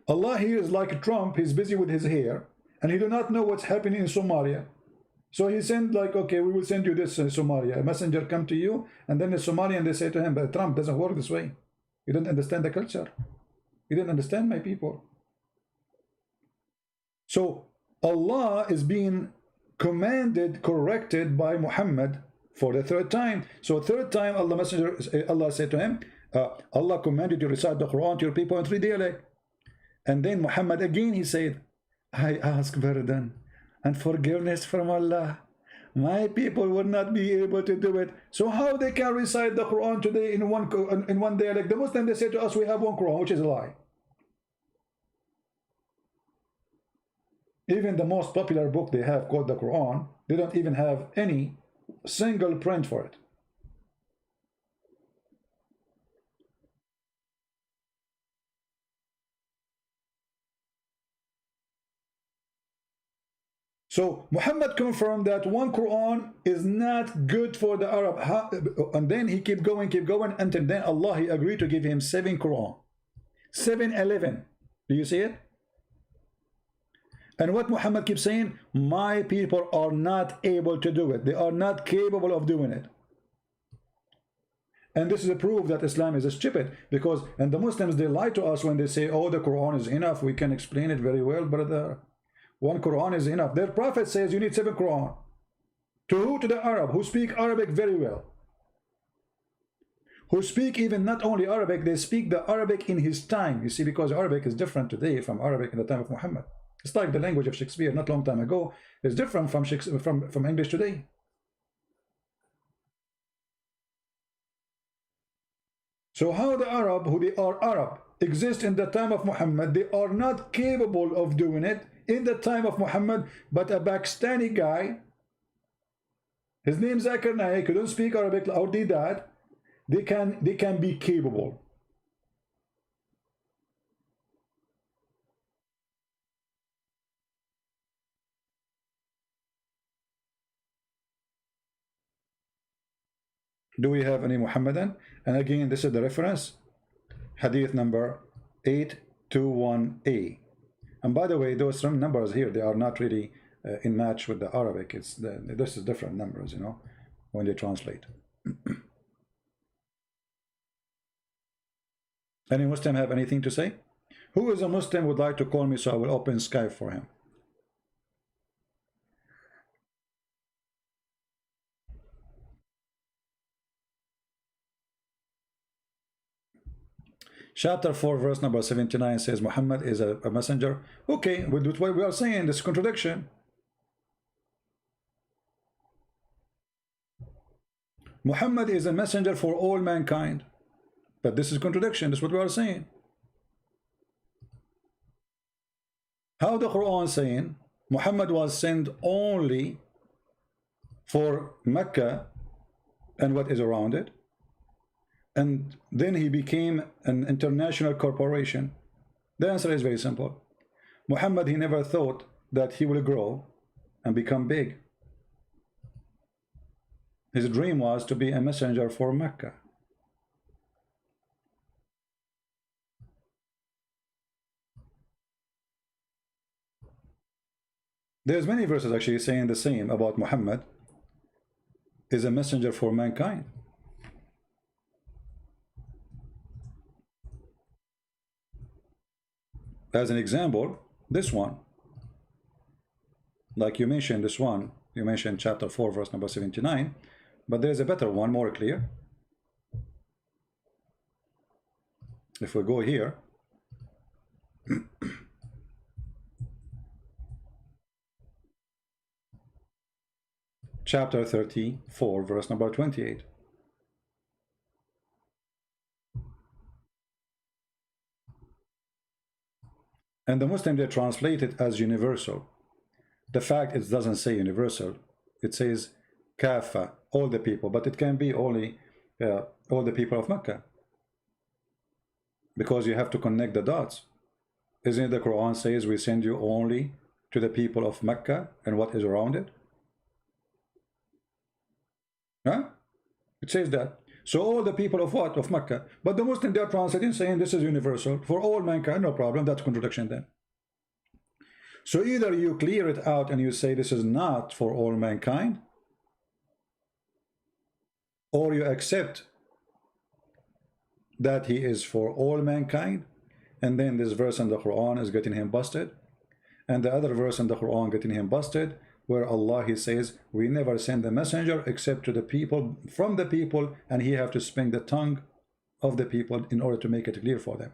[SPEAKER 1] Allah here is like Trump, he's busy with his hair, and he do not know what's happening in Somalia. So he sent like, okay, we will send you this in Somalia. A messenger come to you, and then the Somalian, they say to him, but Trump doesn't work this way. You don't understand the culture. You didn't understand my people. So Allah is being commanded, corrected by Muhammad for the 3rd time. So 3rd time, Allah said to him, Allah commanded you to recite the Quran to your people in 3 dialects. And then Muhammad again, he said, I ask pardon and forgiveness from Allah. My people will not be able to do it. So how they can recite the Quran today in one day? Like the Muslim, they say to us, we have one Quran, which is a lie. Even the most popular book they have called the Quran, they don't even have any single print for it. So Muhammad confirmed that one Quran is not good for the Arab. And then he keep going, until then Allah, he agreed to give him 7 Quran. 711. Do you see it? And what Muhammad keeps saying, my people are not able to do it. They are not capable of doing it. And this is a proof that Islam is stupid, because, and the Muslims, they lie to us when they say, oh, the Quran is enough, we can explain it very well, brother. One Quran is enough. Their prophet says you need 7 Quran. To who? To the Arab, who speak Arabic very well. Who speak even not only Arabic, they speak the Arabic in his time. You see, because Arabic is different today from Arabic in the time of Muhammad. It's like the language of Shakespeare not long time ago is different from English today. So how the Arab, who they are Arab, exist in the time of Muhammad, they are not capable of doing it in the time of Muhammad, but a Pakistani guy, his name is Zakir Naik, who don't speak Arabic or did that, they can be capable. Do we have any Muhammadan? And again, this is the reference, hadith number 821A. And by the way, those some numbers here, they are not really in match with the Arabic. This is different numbers, you know, when they translate. Any Muslim have anything to say? Who is a Muslim would like to call me so I will open Skype for him? Chapter 4, verse number 79 says Muhammad is a messenger. Okay, with what we are saying, this contradiction. Muhammad is a messenger for all mankind. But this is contradiction. This is what we are saying. How the Quran saying Muhammad was sent only for Mecca and what is around it, and then he became an international corporation? The answer is very simple. Muhammad, he never thought that he will grow and become big. His dream was to be a messenger for Mecca. There's many verses actually saying the same about Muhammad is a messenger for mankind. As an example, this one, like you mentioned this one, you mentioned chapter 4 verse number 79, but there's a better one, more clear. If we go here, chapter 34 verse number 28. And the Muslim, they translate it as universal. The fact it doesn't say universal, it says kafa, all the people, but it can be only all the people of Mecca, because you have to connect the dots. Isn't it the Quran says we send you only to the people of Mecca and what is around it? Huh? It says that. So all the people of what? Of Mecca. But the Muslim, they are translating saying this is universal for all mankind. No problem. That's contradiction then. So either you clear it out and you say this is not for all mankind, or you accept that he is for all mankind, and then this verse in the Quran is getting him busted, and the other verse in the Quran getting him busted, where Allah, he says we never send a messenger except to the people, from the people, and he have to speak the tongue of the people in order to make it clear for them.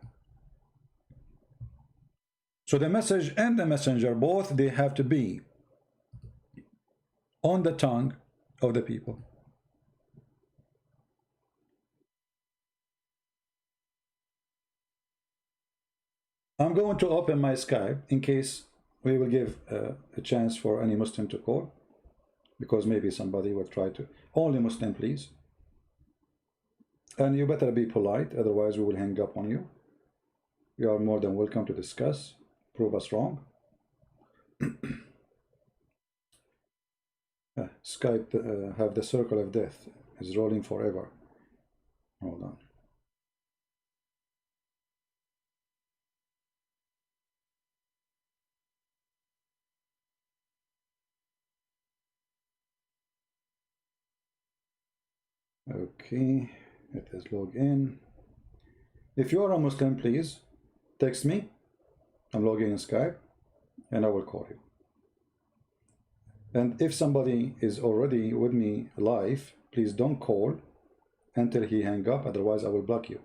[SPEAKER 1] So the message and the messenger, both, they have to be on the tongue of the people. I'm going to open my Skype in case we will give a chance for any Muslim to call, because maybe somebody will try to. Only Muslim, please. And you better be polite, otherwise we will hang up on you. You are more than welcome to discuss, prove us wrong. Skype have the circle of death, is rolling forever. Hold on. Okay, it is log in. If you are a Muslim, please text me. I'm logging in Skype and I will call you. And if somebody is already with me live, please don't call until he hang up, otherwise I will block you.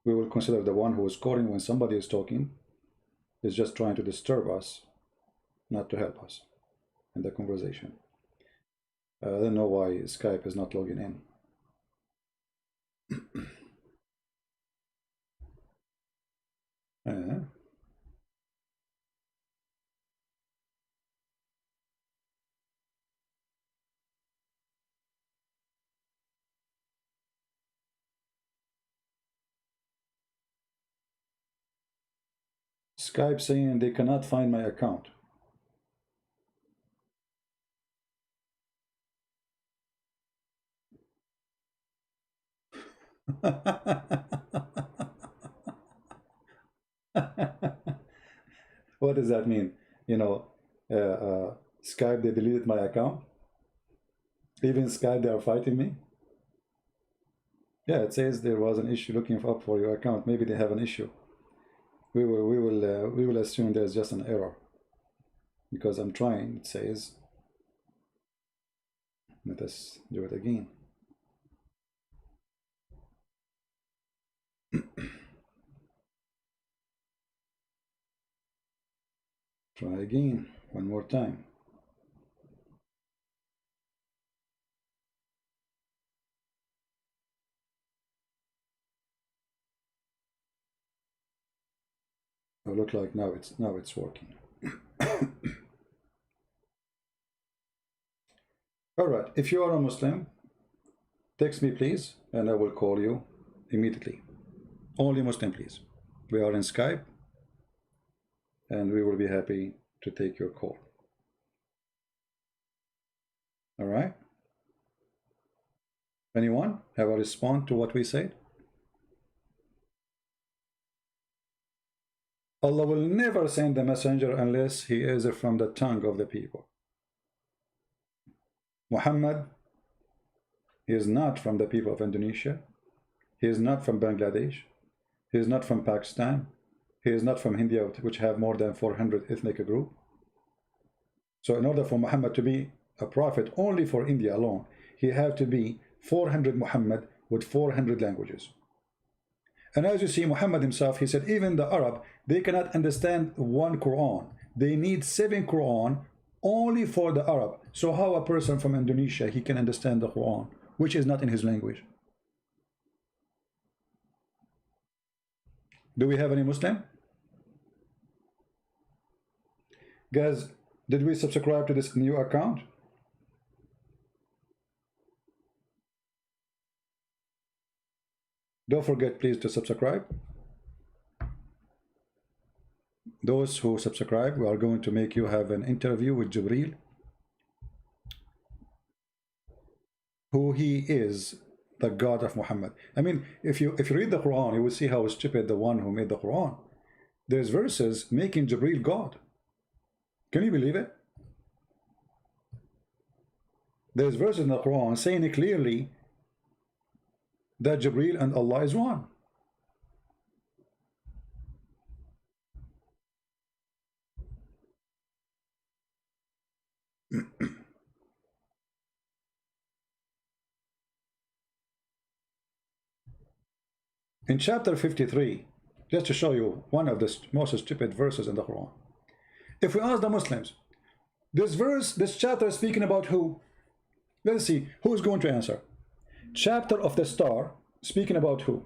[SPEAKER 1] We will consider the one who is calling when somebody is talking is just trying to disturb us, not to help us in the conversation. I don't know why Skype is not logging in. Skype saying they cannot find my account. What does that mean? You know, Skype, they deleted my account. Even Skype, they are fighting me. Yeah, it says there was an issue looking up for your account. Maybe they have an issue. We will assume there's just an error because I'm trying. It says, let us do it again. Try again, one more time. It look like now it's working. All right, if you are a Muslim, text me please, and I will call you immediately. Only Muslim, please. We are in Skype, and we will be happy to take your call. All right? Anyone have a response to what we said? Allah will never send the messenger unless he is from the tongue of the people. Muhammad, he is not from the people of Indonesia. He is not from Bangladesh. He is not from Pakistan. He is not from India, which have more than 400 ethnic groups. So in order for Muhammad to be a prophet only for India alone, he had to be 400 Muhammad with 400 languages. And as you see, Muhammad himself, he said, even the Arab, they cannot understand one Quran. They need 7 Quran only for the Arab. So how a person from Indonesia, he can understand the Quran, which is not in his language? Do we have any Muslim? Guys, did we subscribe to this new account? Don't forget, please, to subscribe. Those who subscribe, we are going to make you have an interview with Jibril, who he is, the God of Muhammad. I mean, if you read the Quran, you will see how stupid the one who made the Quran. There's verses making Jibril God. Can you believe it? There's verses in the Quran saying it clearly that Jibril and Allah is one. In chapter 53, just to show you one of the most stupid verses in the Quran. If we ask the Muslims, this verse, this chapter is speaking about who? Let's see, who is going to answer? Chapter of the star, speaking about who?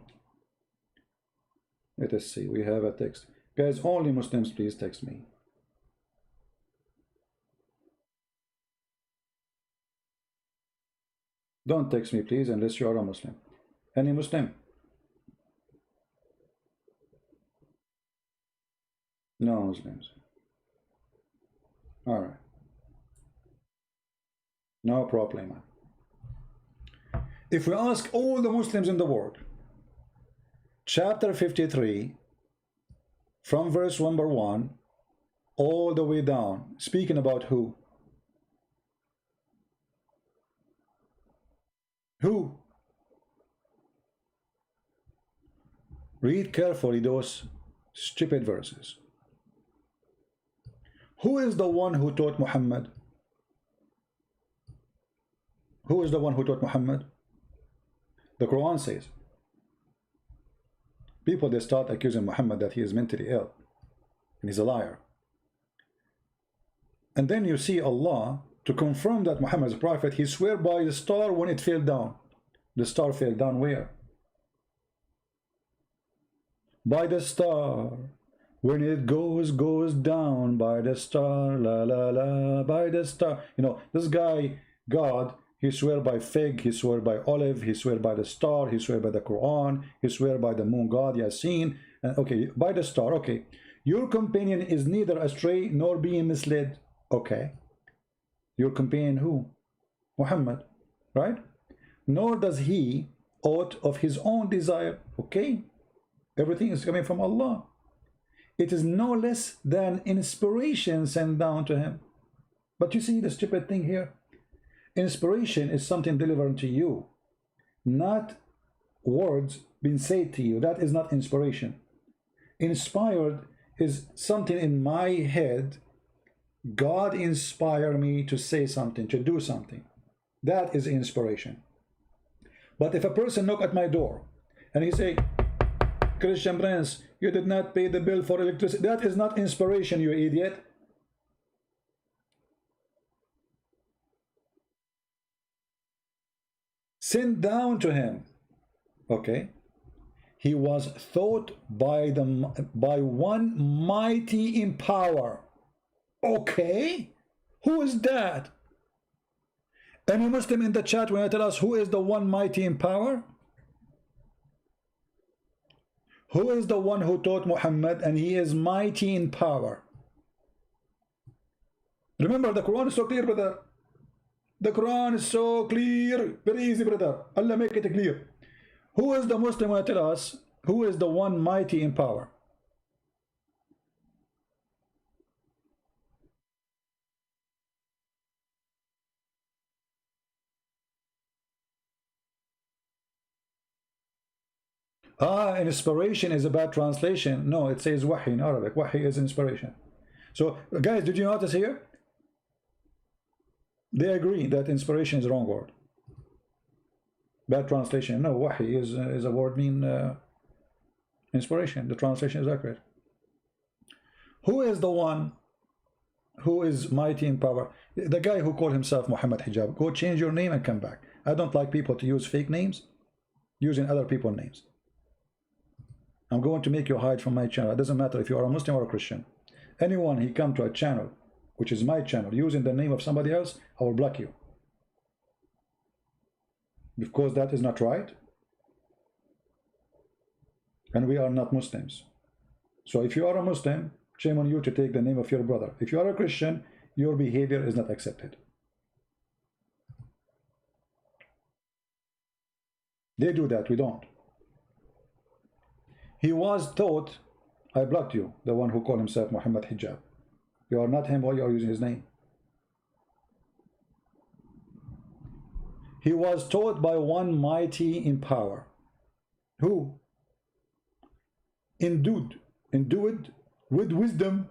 [SPEAKER 1] Let us see, we have a text. Guys, only Muslims, please text me. Don't text me, please, unless you are a Muslim. Any Muslim? No Muslims. All right. No problem. If we ask all the Muslims in the world, chapter 53, from verse number 1, all the way down, speaking about who? Who? Read carefully those stupid verses. Who is the one who taught Muhammad? Who is the one who taught Muhammad? The Quran says. People, they start accusing Muhammad that he is mentally ill and he's a liar. And then you see Allah, to confirm that Muhammad is a prophet, he swear by the star when it fell down. The star fell down where? By the star. When it goes down, by the star, la la la, by the star. You know, this guy, God, he swear by fig, he swear by olive, he swear by the star, he swear by the Quran, he swear by the moon god, Yasin. And okay, by the star, okay. Your companion is neither astray nor being misled. Okay. Your companion who? Muhammad, right? Nor does he aught of his own desire. Okay. Everything is coming from Allah. It is no less than inspiration sent down to him. But you see the stupid thing here? Inspiration is something delivered to you, not words being said to you. That is not inspiration. Inspired is something in my head. God inspired me to say something, to do something. That is inspiration. But if a person knock at my door and he say, Christian Prince, you did not pay the bill for electricity, that is not inspiration, you idiot. Sent down to him. Okay. He was taught by one mighty in power. Okay. Who is that? Any Muslim in the chat will tell us who is the one mighty in power? Who is the one who taught Muhammad and he is mighty in power? Remember, the Quran is so clear, brother. The Quran is so clear. Very easy, brother. Allah make it clear. Who is the Muslim who will tell us who is the one mighty in power? Inspiration is a bad translation. No, it says wahi in Arabic. Wahi is inspiration. So, guys, did you notice here? They agree that inspiration is the wrong word. Bad translation. No, wahi is a word mean inspiration. The translation is accurate. Who is the one who is mighty in power? The guy who called himself Muhammad Hijab. Go change your name and come back. I don't like people to use fake names, using other people's names. I'm going to make you hide from my channel. It doesn't matter if you are a Muslim or a Christian. Anyone he come to a channel, which is my channel, using the name of somebody else, I will block you. Because that is not right. And we are not Muslims. So if you are a Muslim, shame on you to take the name of your brother. If you are a Christian, your behavior is not accepted. They do that, we don't. He was taught, I blocked you, the one who called himself Muhammad Hijab. You are not him, why you are using his name? He was taught by one mighty in power. Who? Endued with wisdom,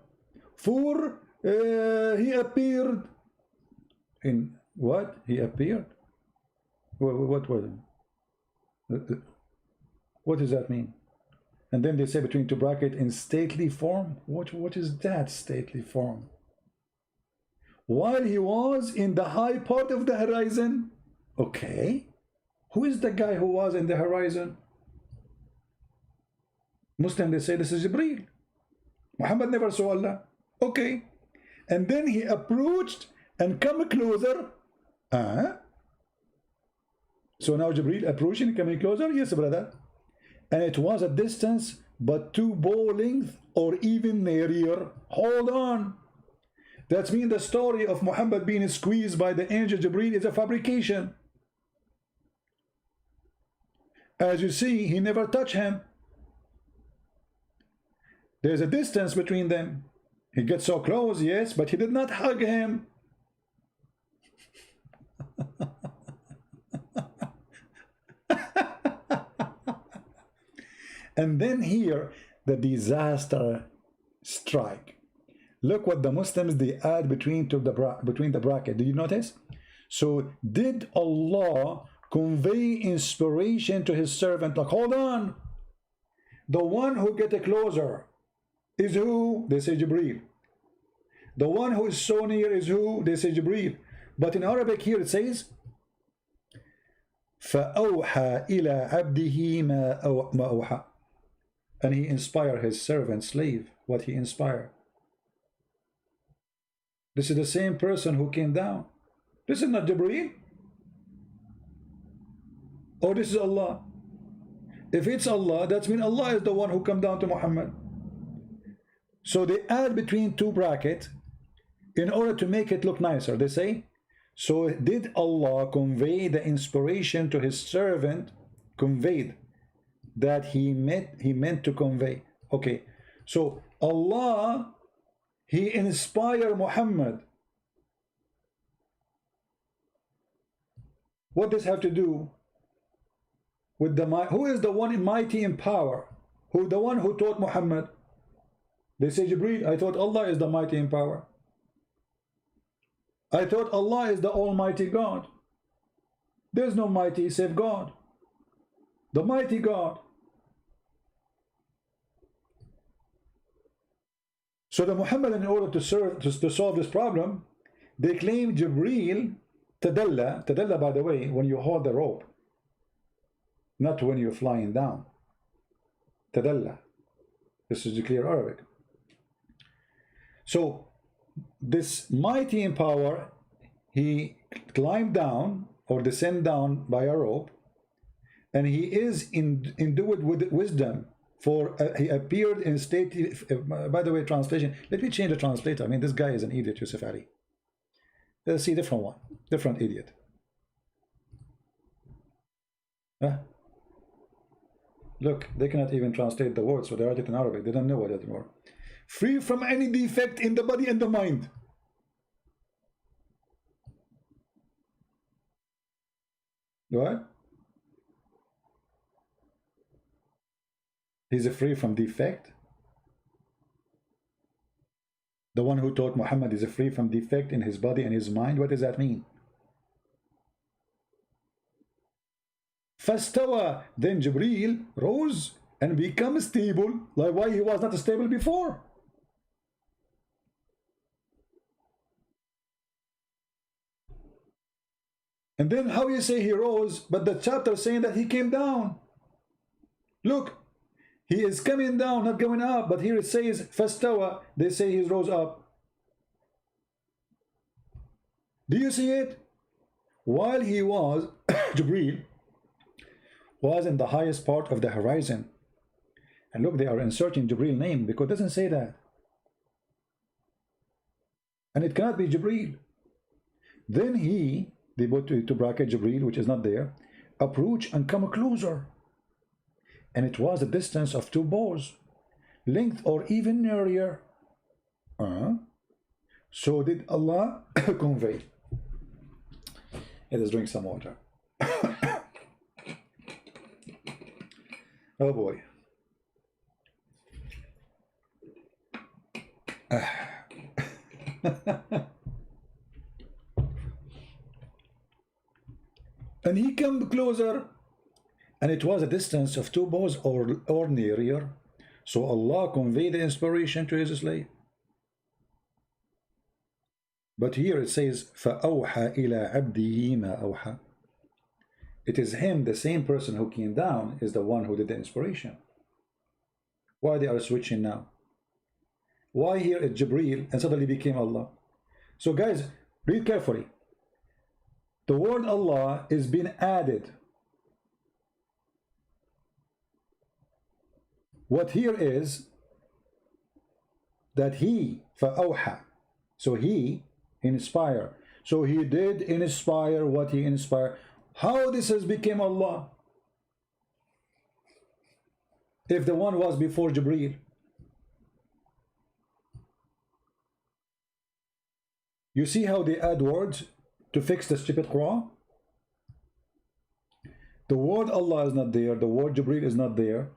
[SPEAKER 1] for he appeared in what? He appeared? What was it? What does that mean? And then they say between two brackets in stately form. What is that stately form? While he was in the high part of the horizon. Okay. Who is the guy who was in the horizon? Muslim, they say this is Jibreel. Muhammad never saw Allah. Okay. And then he approached and come closer. So now Jibreel approaching, coming closer. Yes, brother. And it was a distance but 2 bow length or even nearer. Hold on. That means the story of Muhammad being squeezed by the angel Jibreel is a fabrication. As you see, he never touched him. There's a distance between them. He gets so close, yes, but he did not hug him. And then here, the disaster strike. Look what the Muslims, they add between the bracket. Do you notice? So did Allah convey inspiration to his servant? Like, hold on. The one who get closer is who? They say Jibreel. The one who is so near is who? They say Jibreel. But in Arabic here it says فَأَوْحَى إِلَى عَبْدِهِ مَا أَوْحَى. And he inspired his servant, slave, what he inspired. This is the same person who came down. This is not Jibreel. Or this is Allah. If it's Allah, that means Allah is the one who come down to Muhammad. So they add between two brackets in order to make it look nicer. They say, so did Allah convey the inspiration to his servant, conveyed that he meant to convey. Okay, so Allah, he inspired Muhammad. What does have to do with the who is the one mighty in power? Who the one who taught Muhammad? They say Jibreel. I thought Allah is the mighty in power. I thought Allah is the Almighty God. There's no mighty save God, the mighty God. So the Muhammad, in order to solve this problem, they claim Jibreel tadalla. Tadalla, by the way, when you hold the rope, not when you're flying down. Tadalla. This is the clear Arabic. So this mighty in power, he climbed down or descend down by a rope, and he is endued with wisdom. For he appeared in state. By the way, translation. Let me change the translator. I mean, this guy is an idiot, Yusuf Ali. Let's see different one, different idiot. Look, they cannot even translate the words, so they write it in Arabic. They don't know what it means. Free from any defect in the body and the mind. What? He's free from defect. The one who taught Muhammad is free from defect in his body and his mind. What does that mean? Fastawa, then Jibreel rose and became stable, like why he was not stable before. And then how you say he rose, but the chapter saying that he came down. Look, he is coming down, not going up, but here it says fastawa, they say he rose up. Do you see it? While he was, Jibreel was in the highest part of the horizon. And look, they are inserting Jibreel name because it doesn't say that. And it cannot be Jibreel. Then they put to bracket Jibreel, which is not there, approach and come closer. And it was a distance of 2 bows, length or even nearer. So did Allah convey. Let us drink some water. Oh boy. And he came closer, and it was a distance of 2 bows or nearer. So Allah conveyed the inspiration to his slave. But here it says فَأَوْحَى إِلَى عَبْدِهِ مَا أَوْحَى. It is him, the same person who came down, is the one who did the inspiration. Why they are switching now? Why here it's Jibreel and suddenly became Allah? So guys, read carefully. The word Allah is being added. What here is that he, فَأَوْحَى, so he inspire. So he did inspire what he inspired. How this has become Allah? If the one was before Jibreel. You see how they add words to fix the stupid Quran? The word Allah is not there, the word Jibreel is not there.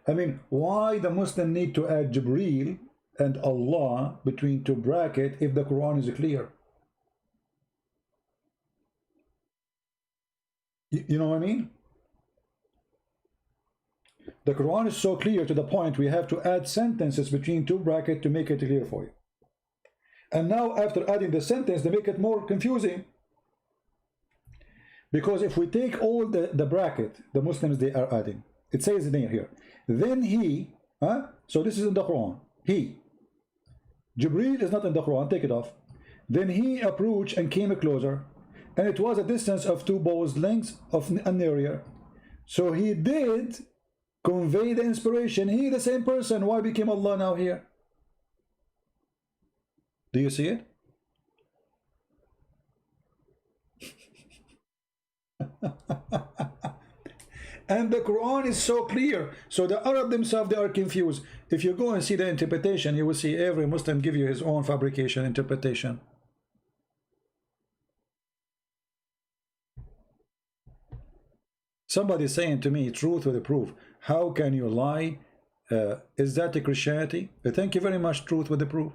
[SPEAKER 1] I mean, why the Muslim need to add Jibreel and Allah between two brackets if the Quran is clear? You know what I mean? The Quran is so clear to the point we have to add sentences between two brackets to make it clear for you. And now after adding the sentence, they make it more confusing. Because if we take all the bracket, the Muslims they are adding, it says in here, then he, so this is in the Quran, he, Jibreel is not in the Quran, take it off. Then he approached and came closer, and it was a distance of 2 bows' lengths of an area. So he did convey the inspiration. He, the same person, why became Allah now here? Do you see it? And the Quran is so clear. So the Arab themselves, they are confused. If you go and see the interpretation, you will see every Muslim give you his own fabrication interpretation. Somebody saying to me, truth with a proof. How can you lie? Is that the Christianity? Thank you very much, truth with the proof.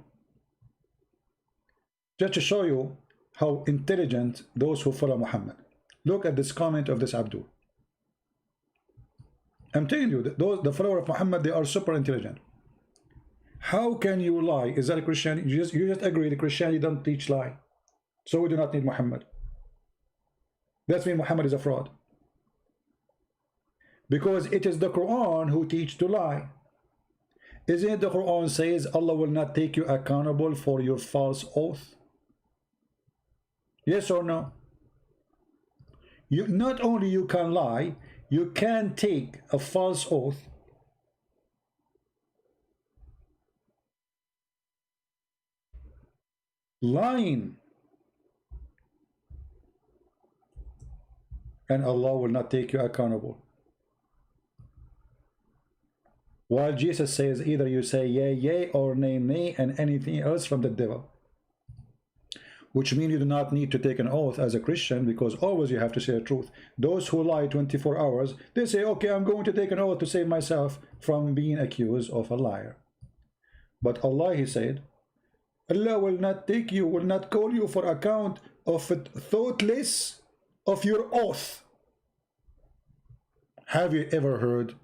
[SPEAKER 1] Just to show you how intelligent those who follow Muhammad. Look at this comment of this Abdul. I'm telling you, the follower of Muhammad, they are super intelligent. How can you lie? Is that a Christianity? You just agree that Christianity don't teach lie. So we do not need Muhammad. That means Muhammad is a fraud. Because it is the Quran who teach to lie. Isn't it the Quran says Allah will not take you accountable for your false oath? Yes or no? You not only you can lie, you can take a false oath. Lying. And Allah will not take you accountable. While Jesus says either you say yea, yea, or nay, nay, and anything else from the devil. Which means you do not need to take an oath as a Christian, because always you have to say the truth. Those who lie 24 hours, they say, okay, I'm going to take an oath to save myself from being accused of a liar. But Allah, he said, Allah will not take you, will not call you for account of thoughtless of your oath. Have you ever heard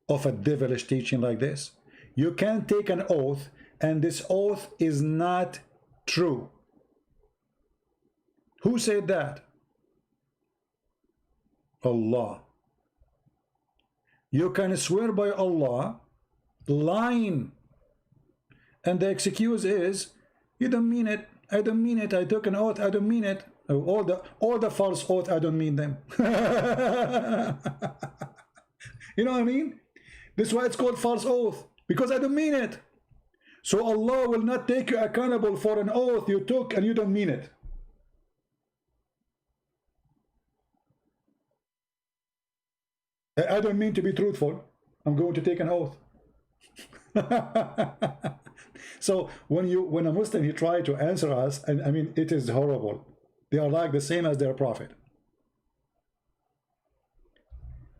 [SPEAKER 1] of a devilish teaching like this? You can take an oath and this oath is not true. Who said that? Allah. You can swear by Allah lying, and the excuse is you don't mean it. I don't mean it. I took an oath. I don't mean it. All the false oath, I don't mean them. You know what I mean? This is why it's called false oath, because I don't mean it. So Allah will not take you accountable for an oath you took and you don't mean it. I don't mean to be truthful. I'm going to take an oath. So when a Muslim he try to answer us, and I mean it is horrible. They are like the same as their prophet.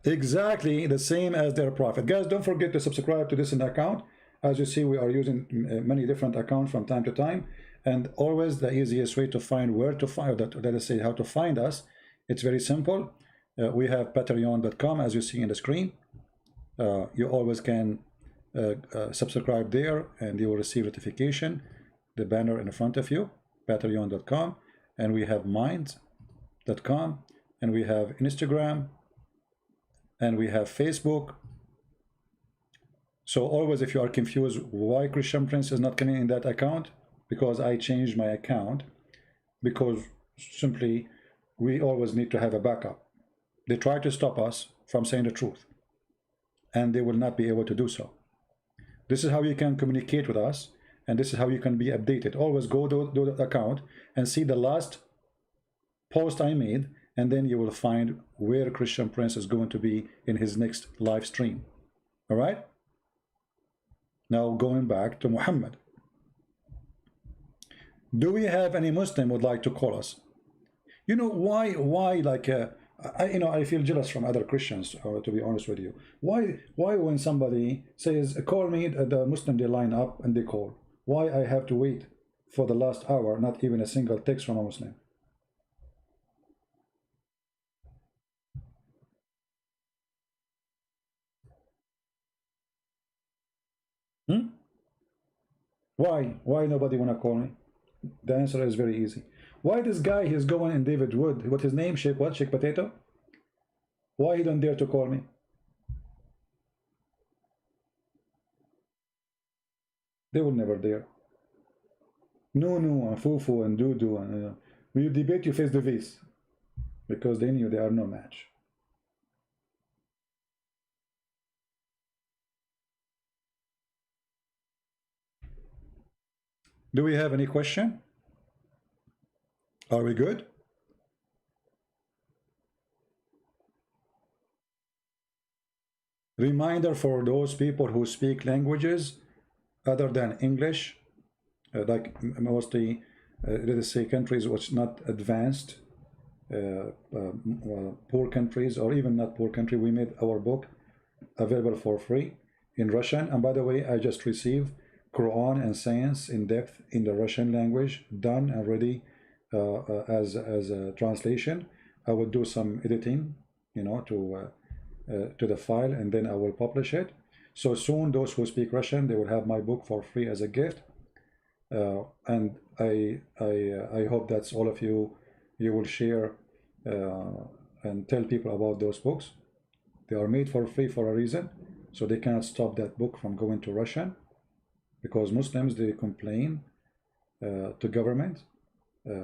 [SPEAKER 1] Exactly the same as their prophet. Guys, don't forget to subscribe to this account. As you see, we are using many different accounts from time to time, and always the easiest way to find where to find that, let us say how to find us, it's very simple. We have patreon.com as you see in the screen. You always can subscribe there, and you will receive notification, the banner in front of you, patreon.com, and we have mind.com, and we have Instagram, and we have Facebook. So always, if you are confused why Christian Prince is not coming in that account, because I changed my account, because simply we always need to have a backup. They try to stop us from saying the truth, and they will not be able to do so. This is how you can communicate with us, and this is how you can be updated. Always go to the account and see the last post I made, and then you will find where Christian Prince is going to be in his next live stream. All right? Now going back to Muhammad. Do we have any Muslim would like to call us? You know why like I feel jealous from other Christians, to be honest with you. Why when somebody says call me, the Muslim, they line up and they call. Why I have to wait for the last hour, not even a single text from a Muslim? Hmm? Why nobody wanna call me? The answer is very easy. Why this guy he's going in David Wood? What his name? Shake what? Shake Potato? Why he don't dare to call me? They will never dare. No, and Fufu and Dudu and we debate you face to face because they knew they are no match. Do we have any question? Are we good? Reminder for those people who speak languages other than English, like mostly, let us say, countries which not advanced, poor countries, or even not poor country. We made our book available for free in Russian. And by the way, I just received Quran and Science in depth in the Russian language, done and ready as a translation. I will do some editing, to the file, and then I will publish it. So soon, those who speak Russian, they will have my book for free as a gift. And I hope that's all of you. You will share and tell people about those books. They are made for free for a reason, so they cannot stop that book from going to Russian, because Muslims, they complain to government,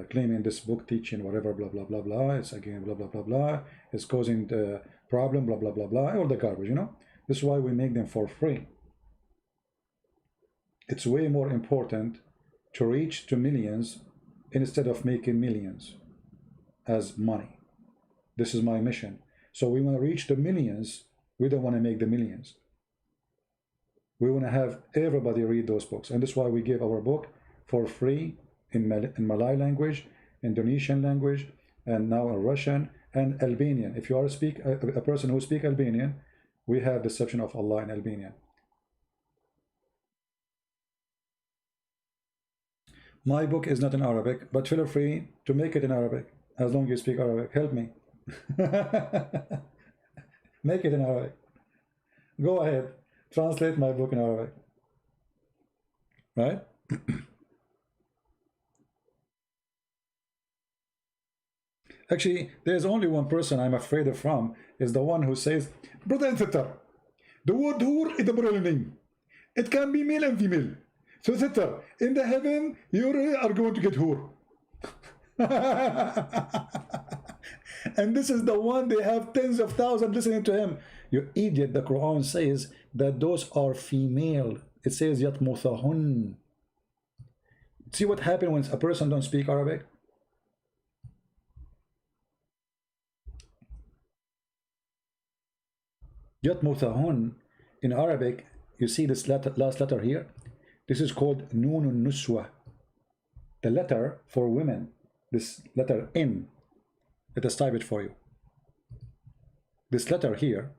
[SPEAKER 1] claiming this book teaching whatever, blah blah blah blah, it's again blah blah blah blah, it's causing the problem, blah blah blah blah, all the garbage. This is why we make them for free. It's way more important to reach to millions instead of making millions as money. This is my mission. So we want to reach the millions. We don't want to make the millions. We want to have everybody read those books, and that's why we give our book for free in Malay language, Indonesian language, and now in Russian and Albanian. If you are a person who speaks Albanian, we have Deception of Allah in Albanian. My book is not in Arabic, but feel free to make it in Arabic, as long as you speak Arabic. Help me. Make it in Arabic. Go ahead. Translate my book in Arabic. Right? Actually, there's only one person I'm afraid of from, is the one who says, brother and sister, the word whore is a plural name. It can be male and female. So sister, in the heaven, you are going to get whore. And this is the one, they have tens of thousands listening to him. You idiot, the Quran says that those are female. It says yatmuthahun. See what happens when a person don't speak Arabic? Yatmuthahun in Arabic, you see this last letter here? This is called Nunun Nuswa. The letter for women, this letter N. Let us type it for you. This letter here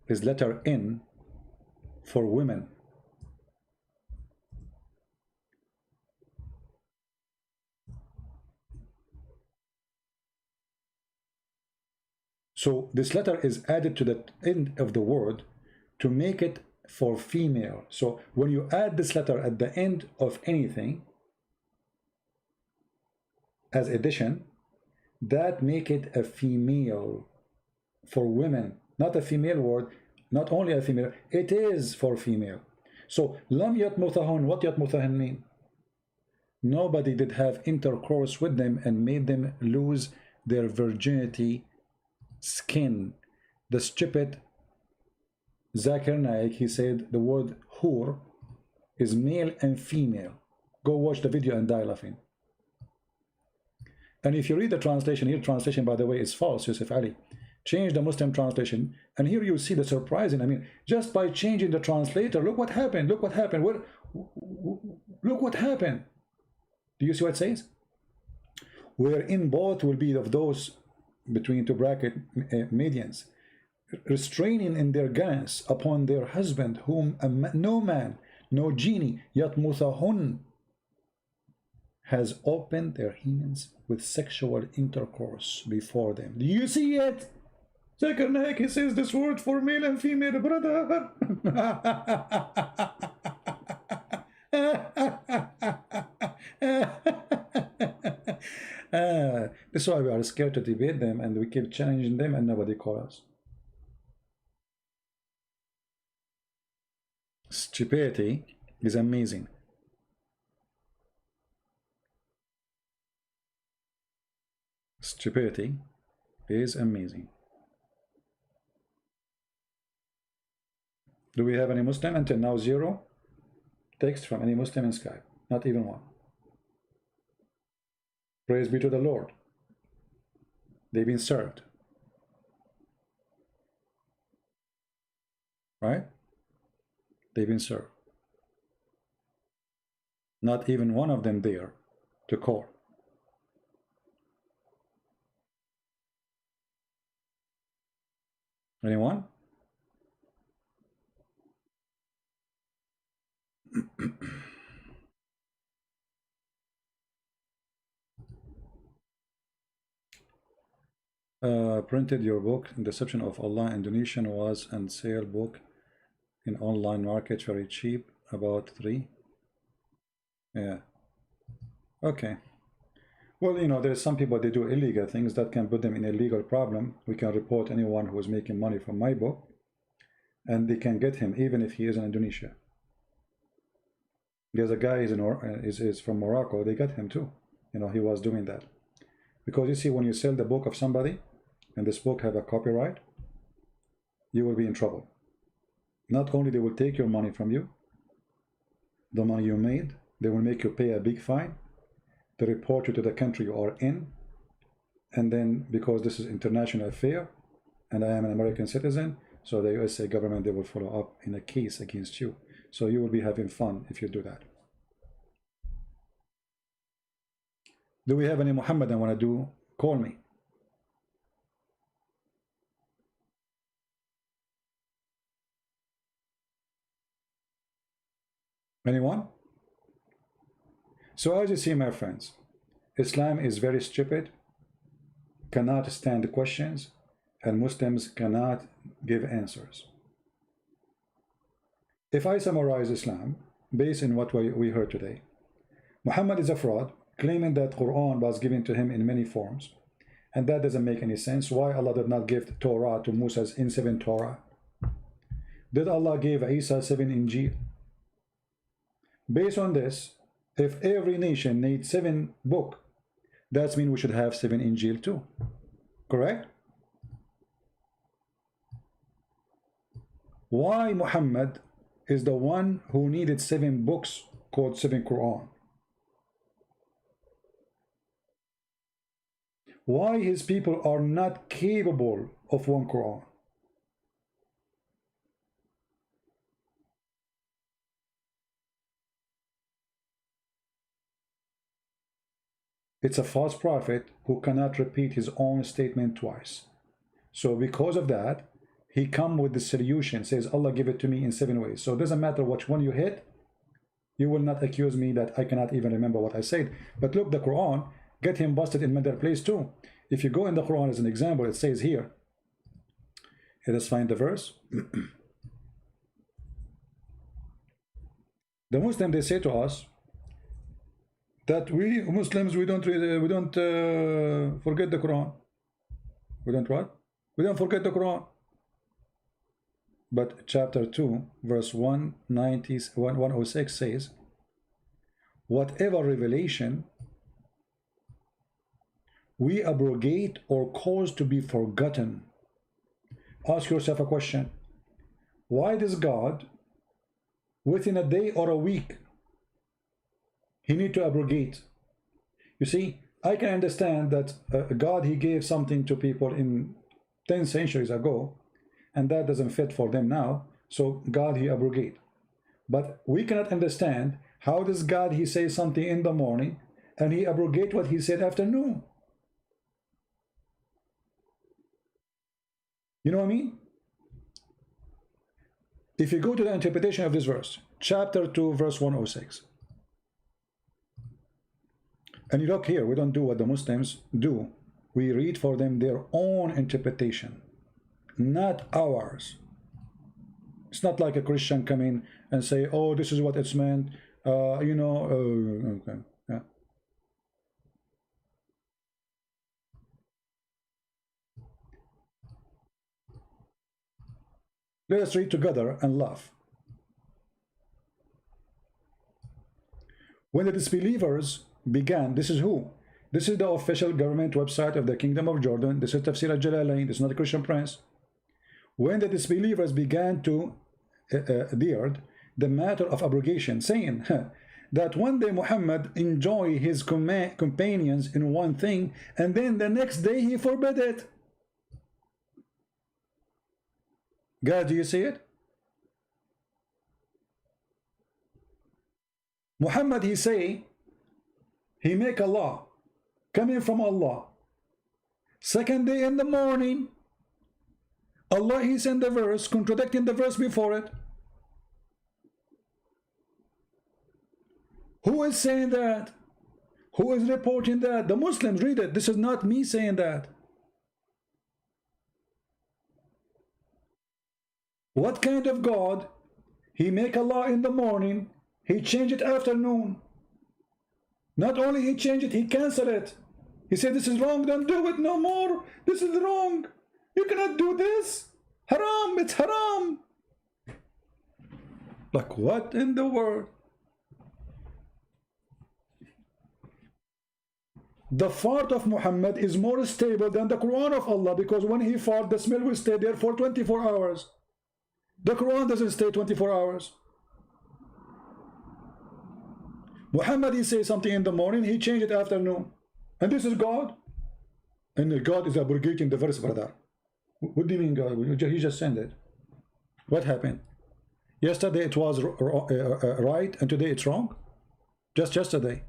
[SPEAKER 1] is letter N for women. So this letter is added to the end of the word to make it for female. So when you add this letter at the end of anything as addition, that make it a female for women, not a female word, not only a female, it is for female. So lam yatmuthahun, what yatmuthahun mean? Nobody did have intercourse with them and made them lose their virginity skin. The stupid Zakir Naik, he said the word hur is male and female. Go watch the video and die laughing. And if you read the translation, here translation by the way is false, Yusuf Ali. Change the Muslim translation, and here you see the surprising. I mean, just by changing the translator, look what happened. Look what happened. Look what happened. Do you see what it says? Wherein both will be of those between two bracket medians, restraining in their glance upon their husband, whom no man, no genie, yatmuthahun, has opened their hands with sexual intercourse before them. Do you see it? Zakir Naik, he says this word for male and female, brother. That's why we are scared to debate them, and we keep challenging them and nobody calls us. Stupidity is amazing. Stupidity is amazing. Do we have any Muslim? Until now, zero text from any Muslim in Skype. Not even one. Praise be to the Lord. They've been served. Right? They've been served. Not even one of them there to call. Anyone? Printed your book, Deception of Allah, Indonesian was and sale book in online market very cheap, about 3. Yeah. Okay. Well, you know, there's some people, they do illegal things that can put them in a legal problem. We can report anyone who is making money from my book, and they can get him even if he is in Indonesia. There's a guy is from Morocco, they got him too. You know, he was doing that. Because you see, when you sell the book of somebody, and this book have a copyright, you will be in trouble. Not only they will take your money from you, the money you made, they will make you pay a big fine, they report you to the country you are in, and then because this is international affair, and I am an American citizen, so the USA government, they will follow up in a case against you. So you will be having fun if you do that. Do we have any Muhammad I want to do? Call me. Anyone? So as you see, my friends, Islam is very stupid, cannot stand questions, and Muslims cannot give answers. If I summarize Islam based on what we heard today, Muhammad is a fraud, claiming that Quran was given to him in many forms, and that doesn't make any sense. Why Allah did not give Torah to Musa in 7 Torah? Did Allah give Isa 7 Injil? Based on this, if every nation needs 7 books, that means we should have 7 Injil too. Correct? Why Muhammad is the one who needed 7 books called 7 Quran? Why his people are not capable of 1 Quran? It's a false prophet who cannot repeat his own statement twice. So because of that, he come with the solution, says Allah give it to me in 7 ways. So it doesn't matter which one you hit, you will not accuse me that I cannot even remember what I said. But look, the Quran get him busted in another place too. If you go in the Quran as an example, it says here, let us find the verse. The Muslim, they say to us that we Muslims, we don't forget the Quran. We don't what? We don't forget the Quran. But chapter 2, verse 106 says, whatever revelation we abrogate or cause to be forgotten. Ask yourself a question. Why does God, within a day or a week, he need to abrogate? You see, I can understand that God, he gave something to people in 10 centuries ago, and that doesn't fit for them now, so God, he abrogate. But we cannot understand how does God, he say something in the morning and he abrogate what he said afternoon. You know what I mean? If you go to the interpretation of this verse, chapter 2, verse 106, and you look here, we don't do what the Muslims do. We read for them their own interpretation, not ours. It's not like a Christian come in and say, oh, this is what it's meant, you know, okay, yeah. Let us read together and laugh. When the disbelievers began, this is who? This is the official government website of the Kingdom of Jordan. This is Tafsir al-Jalalain. This is not a Christian prince. When the disbelievers began to adhere the matter of abrogation, saying that one day Muhammad enjoy his companions in one thing, and then the next day he forbid it. God, do you see it? Muhammad, he say, he make a law coming from Allah. Second day in the morning, Allah, he sent the verse contradicting the verse before it. Who is saying that? Who is reporting that? The Muslims, read it. This is not me saying that. What kind of God? He make a law in the morning, he change it afternoon. Not only he change it, he cancel it. He said, this is wrong, don't do it no more. This is wrong. You cannot do this. Haram, it's haram. Like what in the world? The fart of Muhammad is more stable than the Quran of Allah, because when he fart, the smell will stay there for 24 hours. The Quran doesn't stay 24 hours. Muhammad, he says something in the morning, he changed it afternoon. And this is God? And God is abrogating the verse, brother. What do you mean, God? He just sent it. What happened? Yesterday it was right, and today it's wrong? Just yesterday.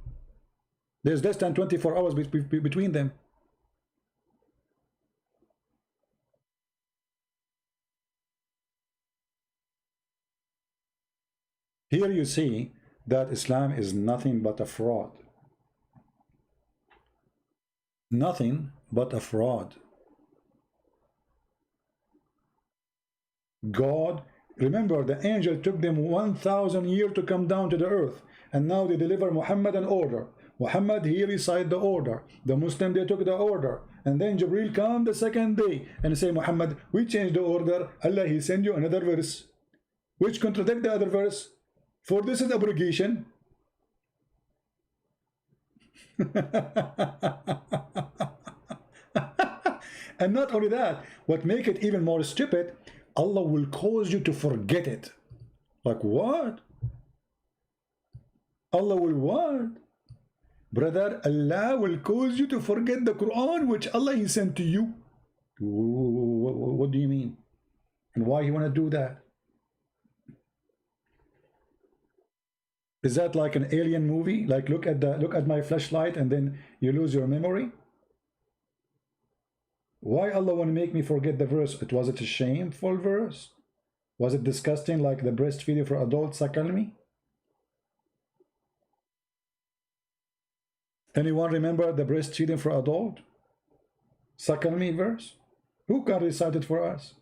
[SPEAKER 1] There's less than 24 hours between them. Here you see that Islam is nothing but a fraud. Nothing but a fraud. God, remember, the angel took them 1,000 years to come down to the earth, and now they deliver Muhammad an order. Muhammad, he recite the order. The Muslim, they took the order, and then Jibril come the second day and say, Muhammad, we changed the order. Allah, he send you another verse which contradict the other verse. For this is abrogation. And not only that, what make it even more stupid, Allah will cause you to forget it. Like what? Allah will what? Brother, Allah will cause you to forget the Quran which Allah he sent to you. What do you mean? And why you want to do that? Is that like an alien movie? Like look at my flashlight and then you lose your memory? Why Allah want to make me forget the verse? Was it a shameful verse? Was it disgusting like the breastfeeding for adults, suckle me? Anyone remember the breastfeeding for adult? Suckle me verse? Who can recite it for us?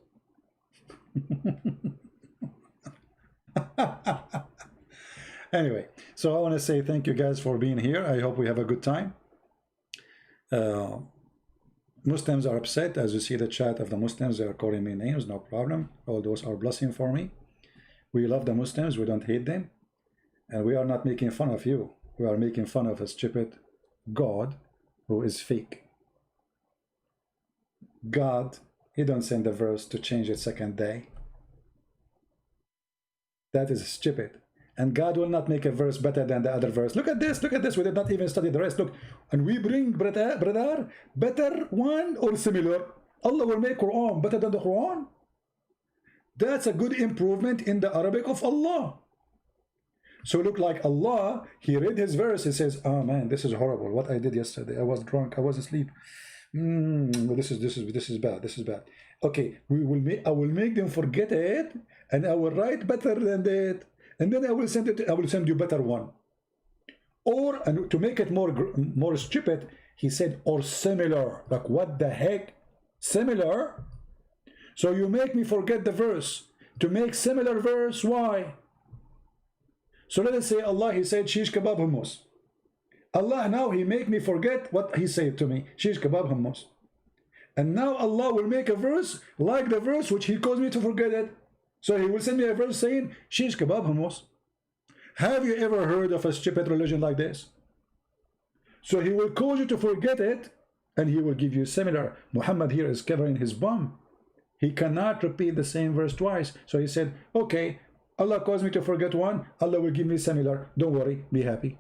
[SPEAKER 1] Anyway, so I want to say thank you guys for being here. I hope we have a good time. Muslims are upset. As you see the chat of the Muslims, they are calling me names, no problem. All those are blessing for me. We love the Muslims, we don't hate them. And we are not making fun of you. We are making fun of a stupid God who is fake. God, he don't send the verse to change it second day. That is stupid. And God will not make a verse better than the other verse. Look at this, we did not even study the rest. Look, and we bring, brother, better one or similar. Allah will make Quran better than the Quran. That's a good improvement in the Arabic of Allah. So look, like Allah, he read his verse, he says, oh man, this is horrible. What I did yesterday, I was drunk, I was asleep. This is bad. Okay, I will make them forget it, and I will write better than that, and then I will send you better one. Or, and to make it more stupid, he said, or similar. Like, what the heck? Similar? So you make me forget the verse to make similar verse. Why? So let us say Allah, he said shish kebab hummus. Allah now, he make me forget what he said to me, shish kebab hummus. And now Allah will make a verse like the verse which he caused me to forget it. So he will send me a verse saying shish kebab hummus. Have you ever heard of a stupid religion like this? So he will cause you to forget it, and he will give you similar. Muhammad here is covering his bum. He cannot repeat the same verse twice. So he said, okay, Allah caused me to forget one, Allah will give me similar. Don't worry, be happy.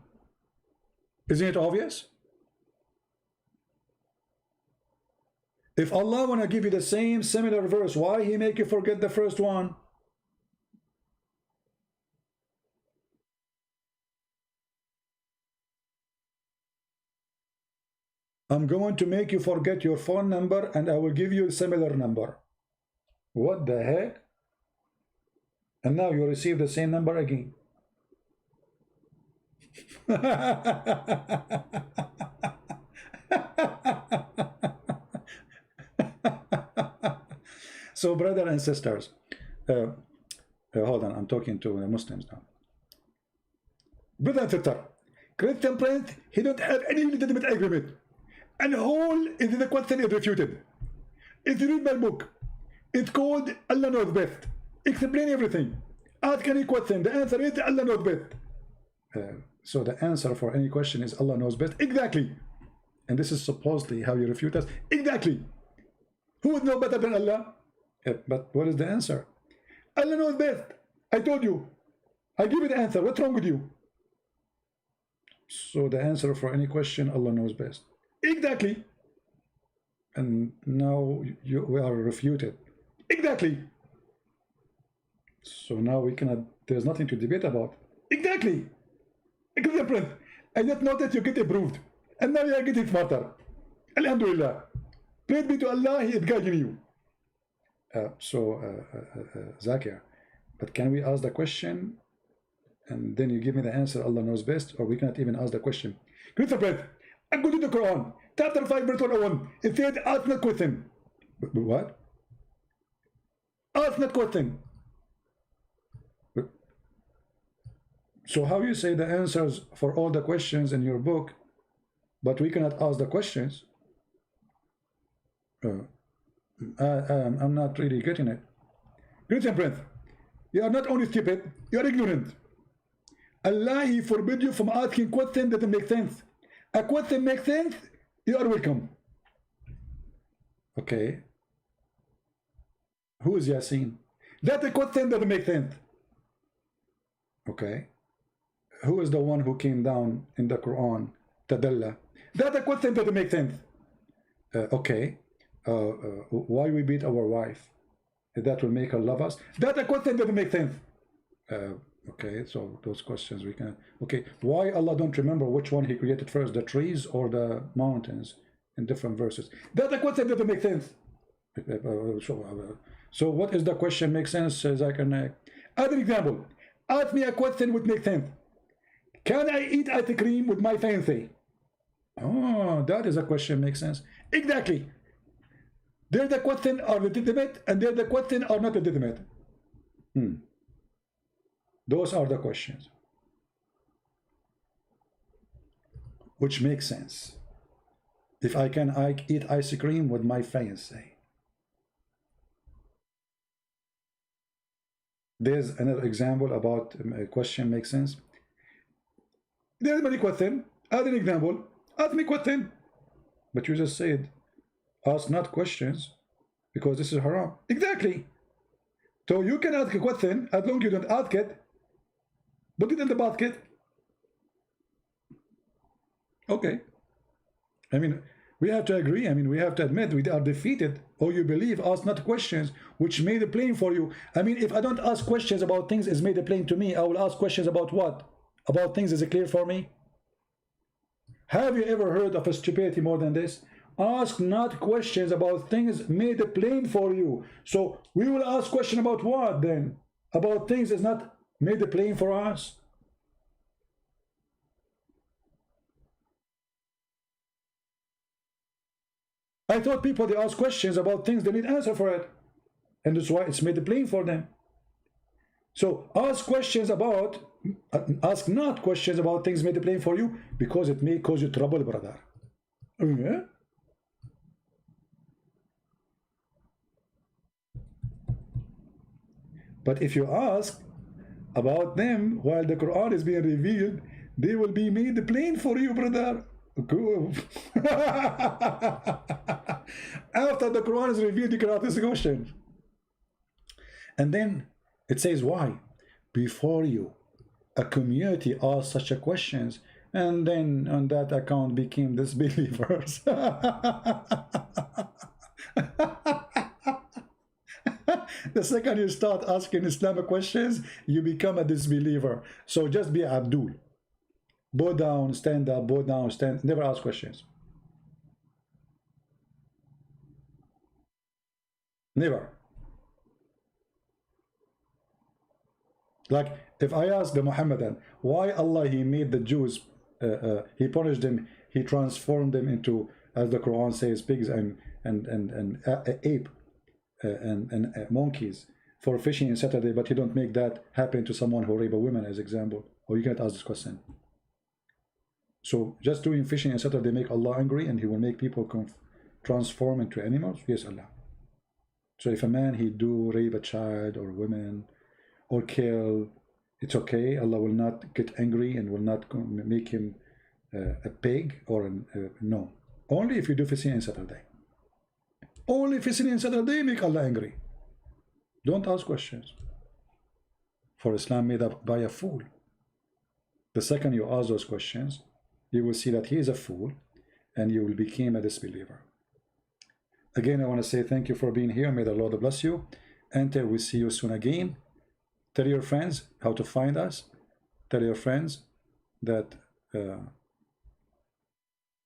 [SPEAKER 1] Isn't it obvious? If Allah want to give you the same similar verse, why he make you forget the first one? I'm going to make you forget your phone number, and I will give you a similar number. What the heck? And now you receive the same number again. So, brothers and sisters, hold on, I'm talking to the Muslims now. Brother and sister, Christian Prince, he don't have any legitimate agreement. And whole is the question is refuted. If you read my book, it's called Allah Knows Best. Explain everything. Ask any question. The answer is Allah knows best. So the answer for any question is Allah knows best. Exactly. And this is supposedly how you refute us. Exactly. Who would know better than Allah? But what is the answer? Allah knows best. I told you. I give you the answer. What's wrong with you? So the answer for any question, Allah knows best. Exactly. And now we are refuted. Exactly. So now we cannot, there's nothing to debate about. Exactly. Exactly. I just know that you get approved. And now you are getting smarter. Alhamdulillah. Praise be to Allah, He is guiding you. Zakir, but can we ask the question and then you give me the answer, Allah knows best, or we cannot even ask the question? Christopher, I'm going to the Quran, chapter 5, verse 101. It said, ask not question. What? Ask not question. So how you say the answers for all the questions in your book, but we cannot ask the questions? I'm not really getting it. Christian Prince, you are not only stupid, you are ignorant. Allah, He forbid you from asking questions that make sense. A question makes sense, you are welcome. Okay. Who is Yasin? That's a question that makes sense. Okay. Who is the one who came down in the Quran? Tadalla. That's a question that makes sense. Okay. Why we beat our wife? That will make her love us? That's a question that makes sense. Okay, so those questions we can. Okay, why Allah don't remember which one He created first, the trees or the mountains, in different verses? That's a question that makes sense. So what is the question make sense, Zakir? Other example, ask me a question which makes sense. Can I eat ice cream with my fancy? Oh, that is a question makes sense. Exactly. There the question are legitimate and there the question are not legitimate. Those are the questions. which makes sense. If I can eat ice cream with my fiancé. There's another example about a question makes sense. There's many questions. Add an example. Ask me question. But you just said, ask not questions, because this is haram. Exactly. So you can ask a question as long as you don't ask it. Put it in the basket. Okay. I mean, we have to agree. I mean, we have to admit we are defeated. Or you believe, ask not questions, which made it plain for you. I mean, if I don't ask questions about things is made it plain to me, I will ask questions about what? About things is it clear for me? Have you ever heard of a stupidity more than this? Ask not questions about things made it plain for you. So we will ask question about what then? About things is not made it plain for us. I thought people, they ask questions about things they need answer for it. And that's why it's made it plain for them. So ask questions about, ask not questions about things made it plain for you, because it may cause you trouble, brother. Yeah? But if you ask about them while the Quran is being revealed, they will be made plain for you, brother. After the Quran is revealed, you can ask this question. And then it says why? Before you, a community asked such a questions, and then on that account became disbelievers. The second you start asking Islamic questions, you become a disbeliever. So just be Abdul. Bow down, stand up, bow down, stand. Never ask questions. Never. Like if I ask the Muhammadan why Allah he made the Jews, he punished them, he transformed them into, as the Quran says, pigs and ape and monkeys for fishing on Saturday, but he don't make that happen to someone who rape a woman, as example. Or you can't ask this question. So just doing fishing on Saturday make Allah angry, and he will make people transform into animals? Yes, Allah. So if a man he do rape a child or women or kill, it's okay. Allah will not get angry and will not make him a pig or no. Only if you do fishing on Saturday. Only fishing on Saturday make Allah angry. Don't ask questions. For Islam made up by a fool. The second you ask those questions, you will see that he is a fool, and you will become a disbeliever. Again, I want to say thank you for being here. May the Lord bless you. Until we see you soon again. Tell your friends how to find us. Tell your friends that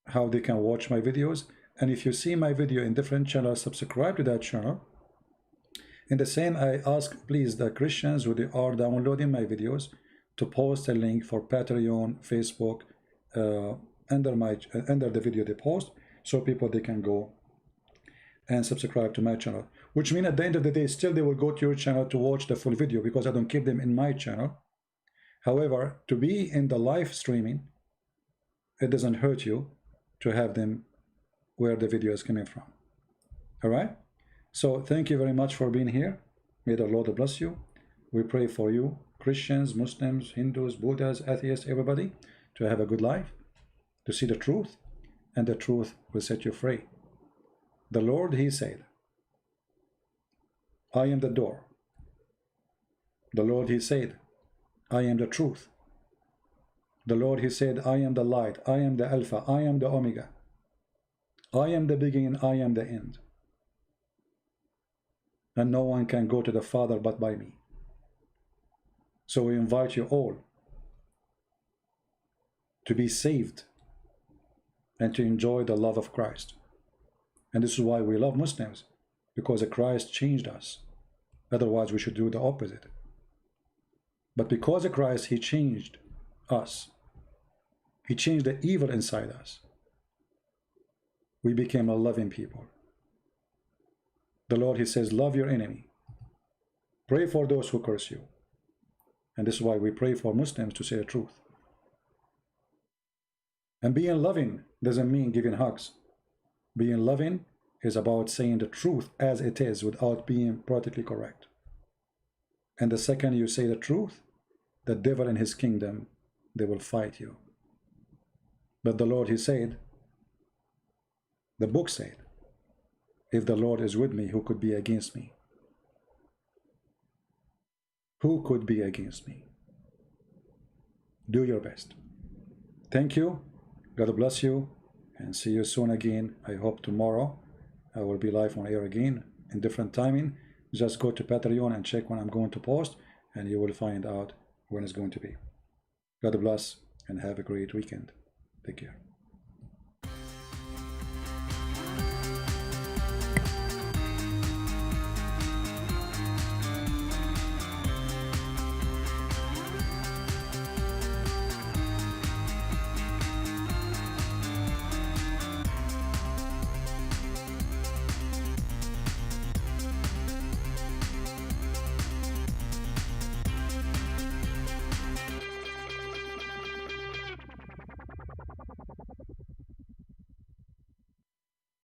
[SPEAKER 1] how they can watch my videos. And if you see my video in different channels, subscribe to that channel. In the same, I ask please the Christians who are downloading my videos to post a link for Patreon, Facebook, under the video they post, so people they can go and subscribe to my channel. Which means at the end of the day, still they will go to your channel to watch the full video, because I don't keep them in my channel. However, to be in the live streaming, it doesn't hurt you to have them where the video is coming from. All right? So thank you very much for being here. May the Lord bless you. We pray for you, Christians, Muslims, Hindus, Buddhas, atheists, everybody, to have a good life, to see the truth, and the truth will set you free. The Lord, he said, I am the door. The Lord, he said, I am the truth. The Lord, he said, I am the light, I am the Alpha, I am the Omega. I am the beginning, I am the end. And no one can go to the Father but by me. So we invite you all to be saved and to enjoy the love of Christ. And this is why we love Muslims, because Christ changed us. Otherwise we should do the opposite. But because of Christ, he changed us. He changed the evil inside us. We became a loving people. The Lord, he says, love your enemy. Pray for those who curse you. And this is why we pray for Muslims to say the truth. And being loving doesn't mean giving hugs. Being loving is about saying the truth as it is without being politically correct. And the second you say the truth, the devil and his kingdom, they will fight you. But the Lord, he said, the book said, if the Lord is with me, who could be against me? Who could be against me? Do your best. Thank you. God bless you. And see you soon again. I hope tomorrow I will be live on air again in different timing. Just go to Patreon and check when I'm going to post, and you will find out when it's going to be. God bless and have a great weekend. Take care.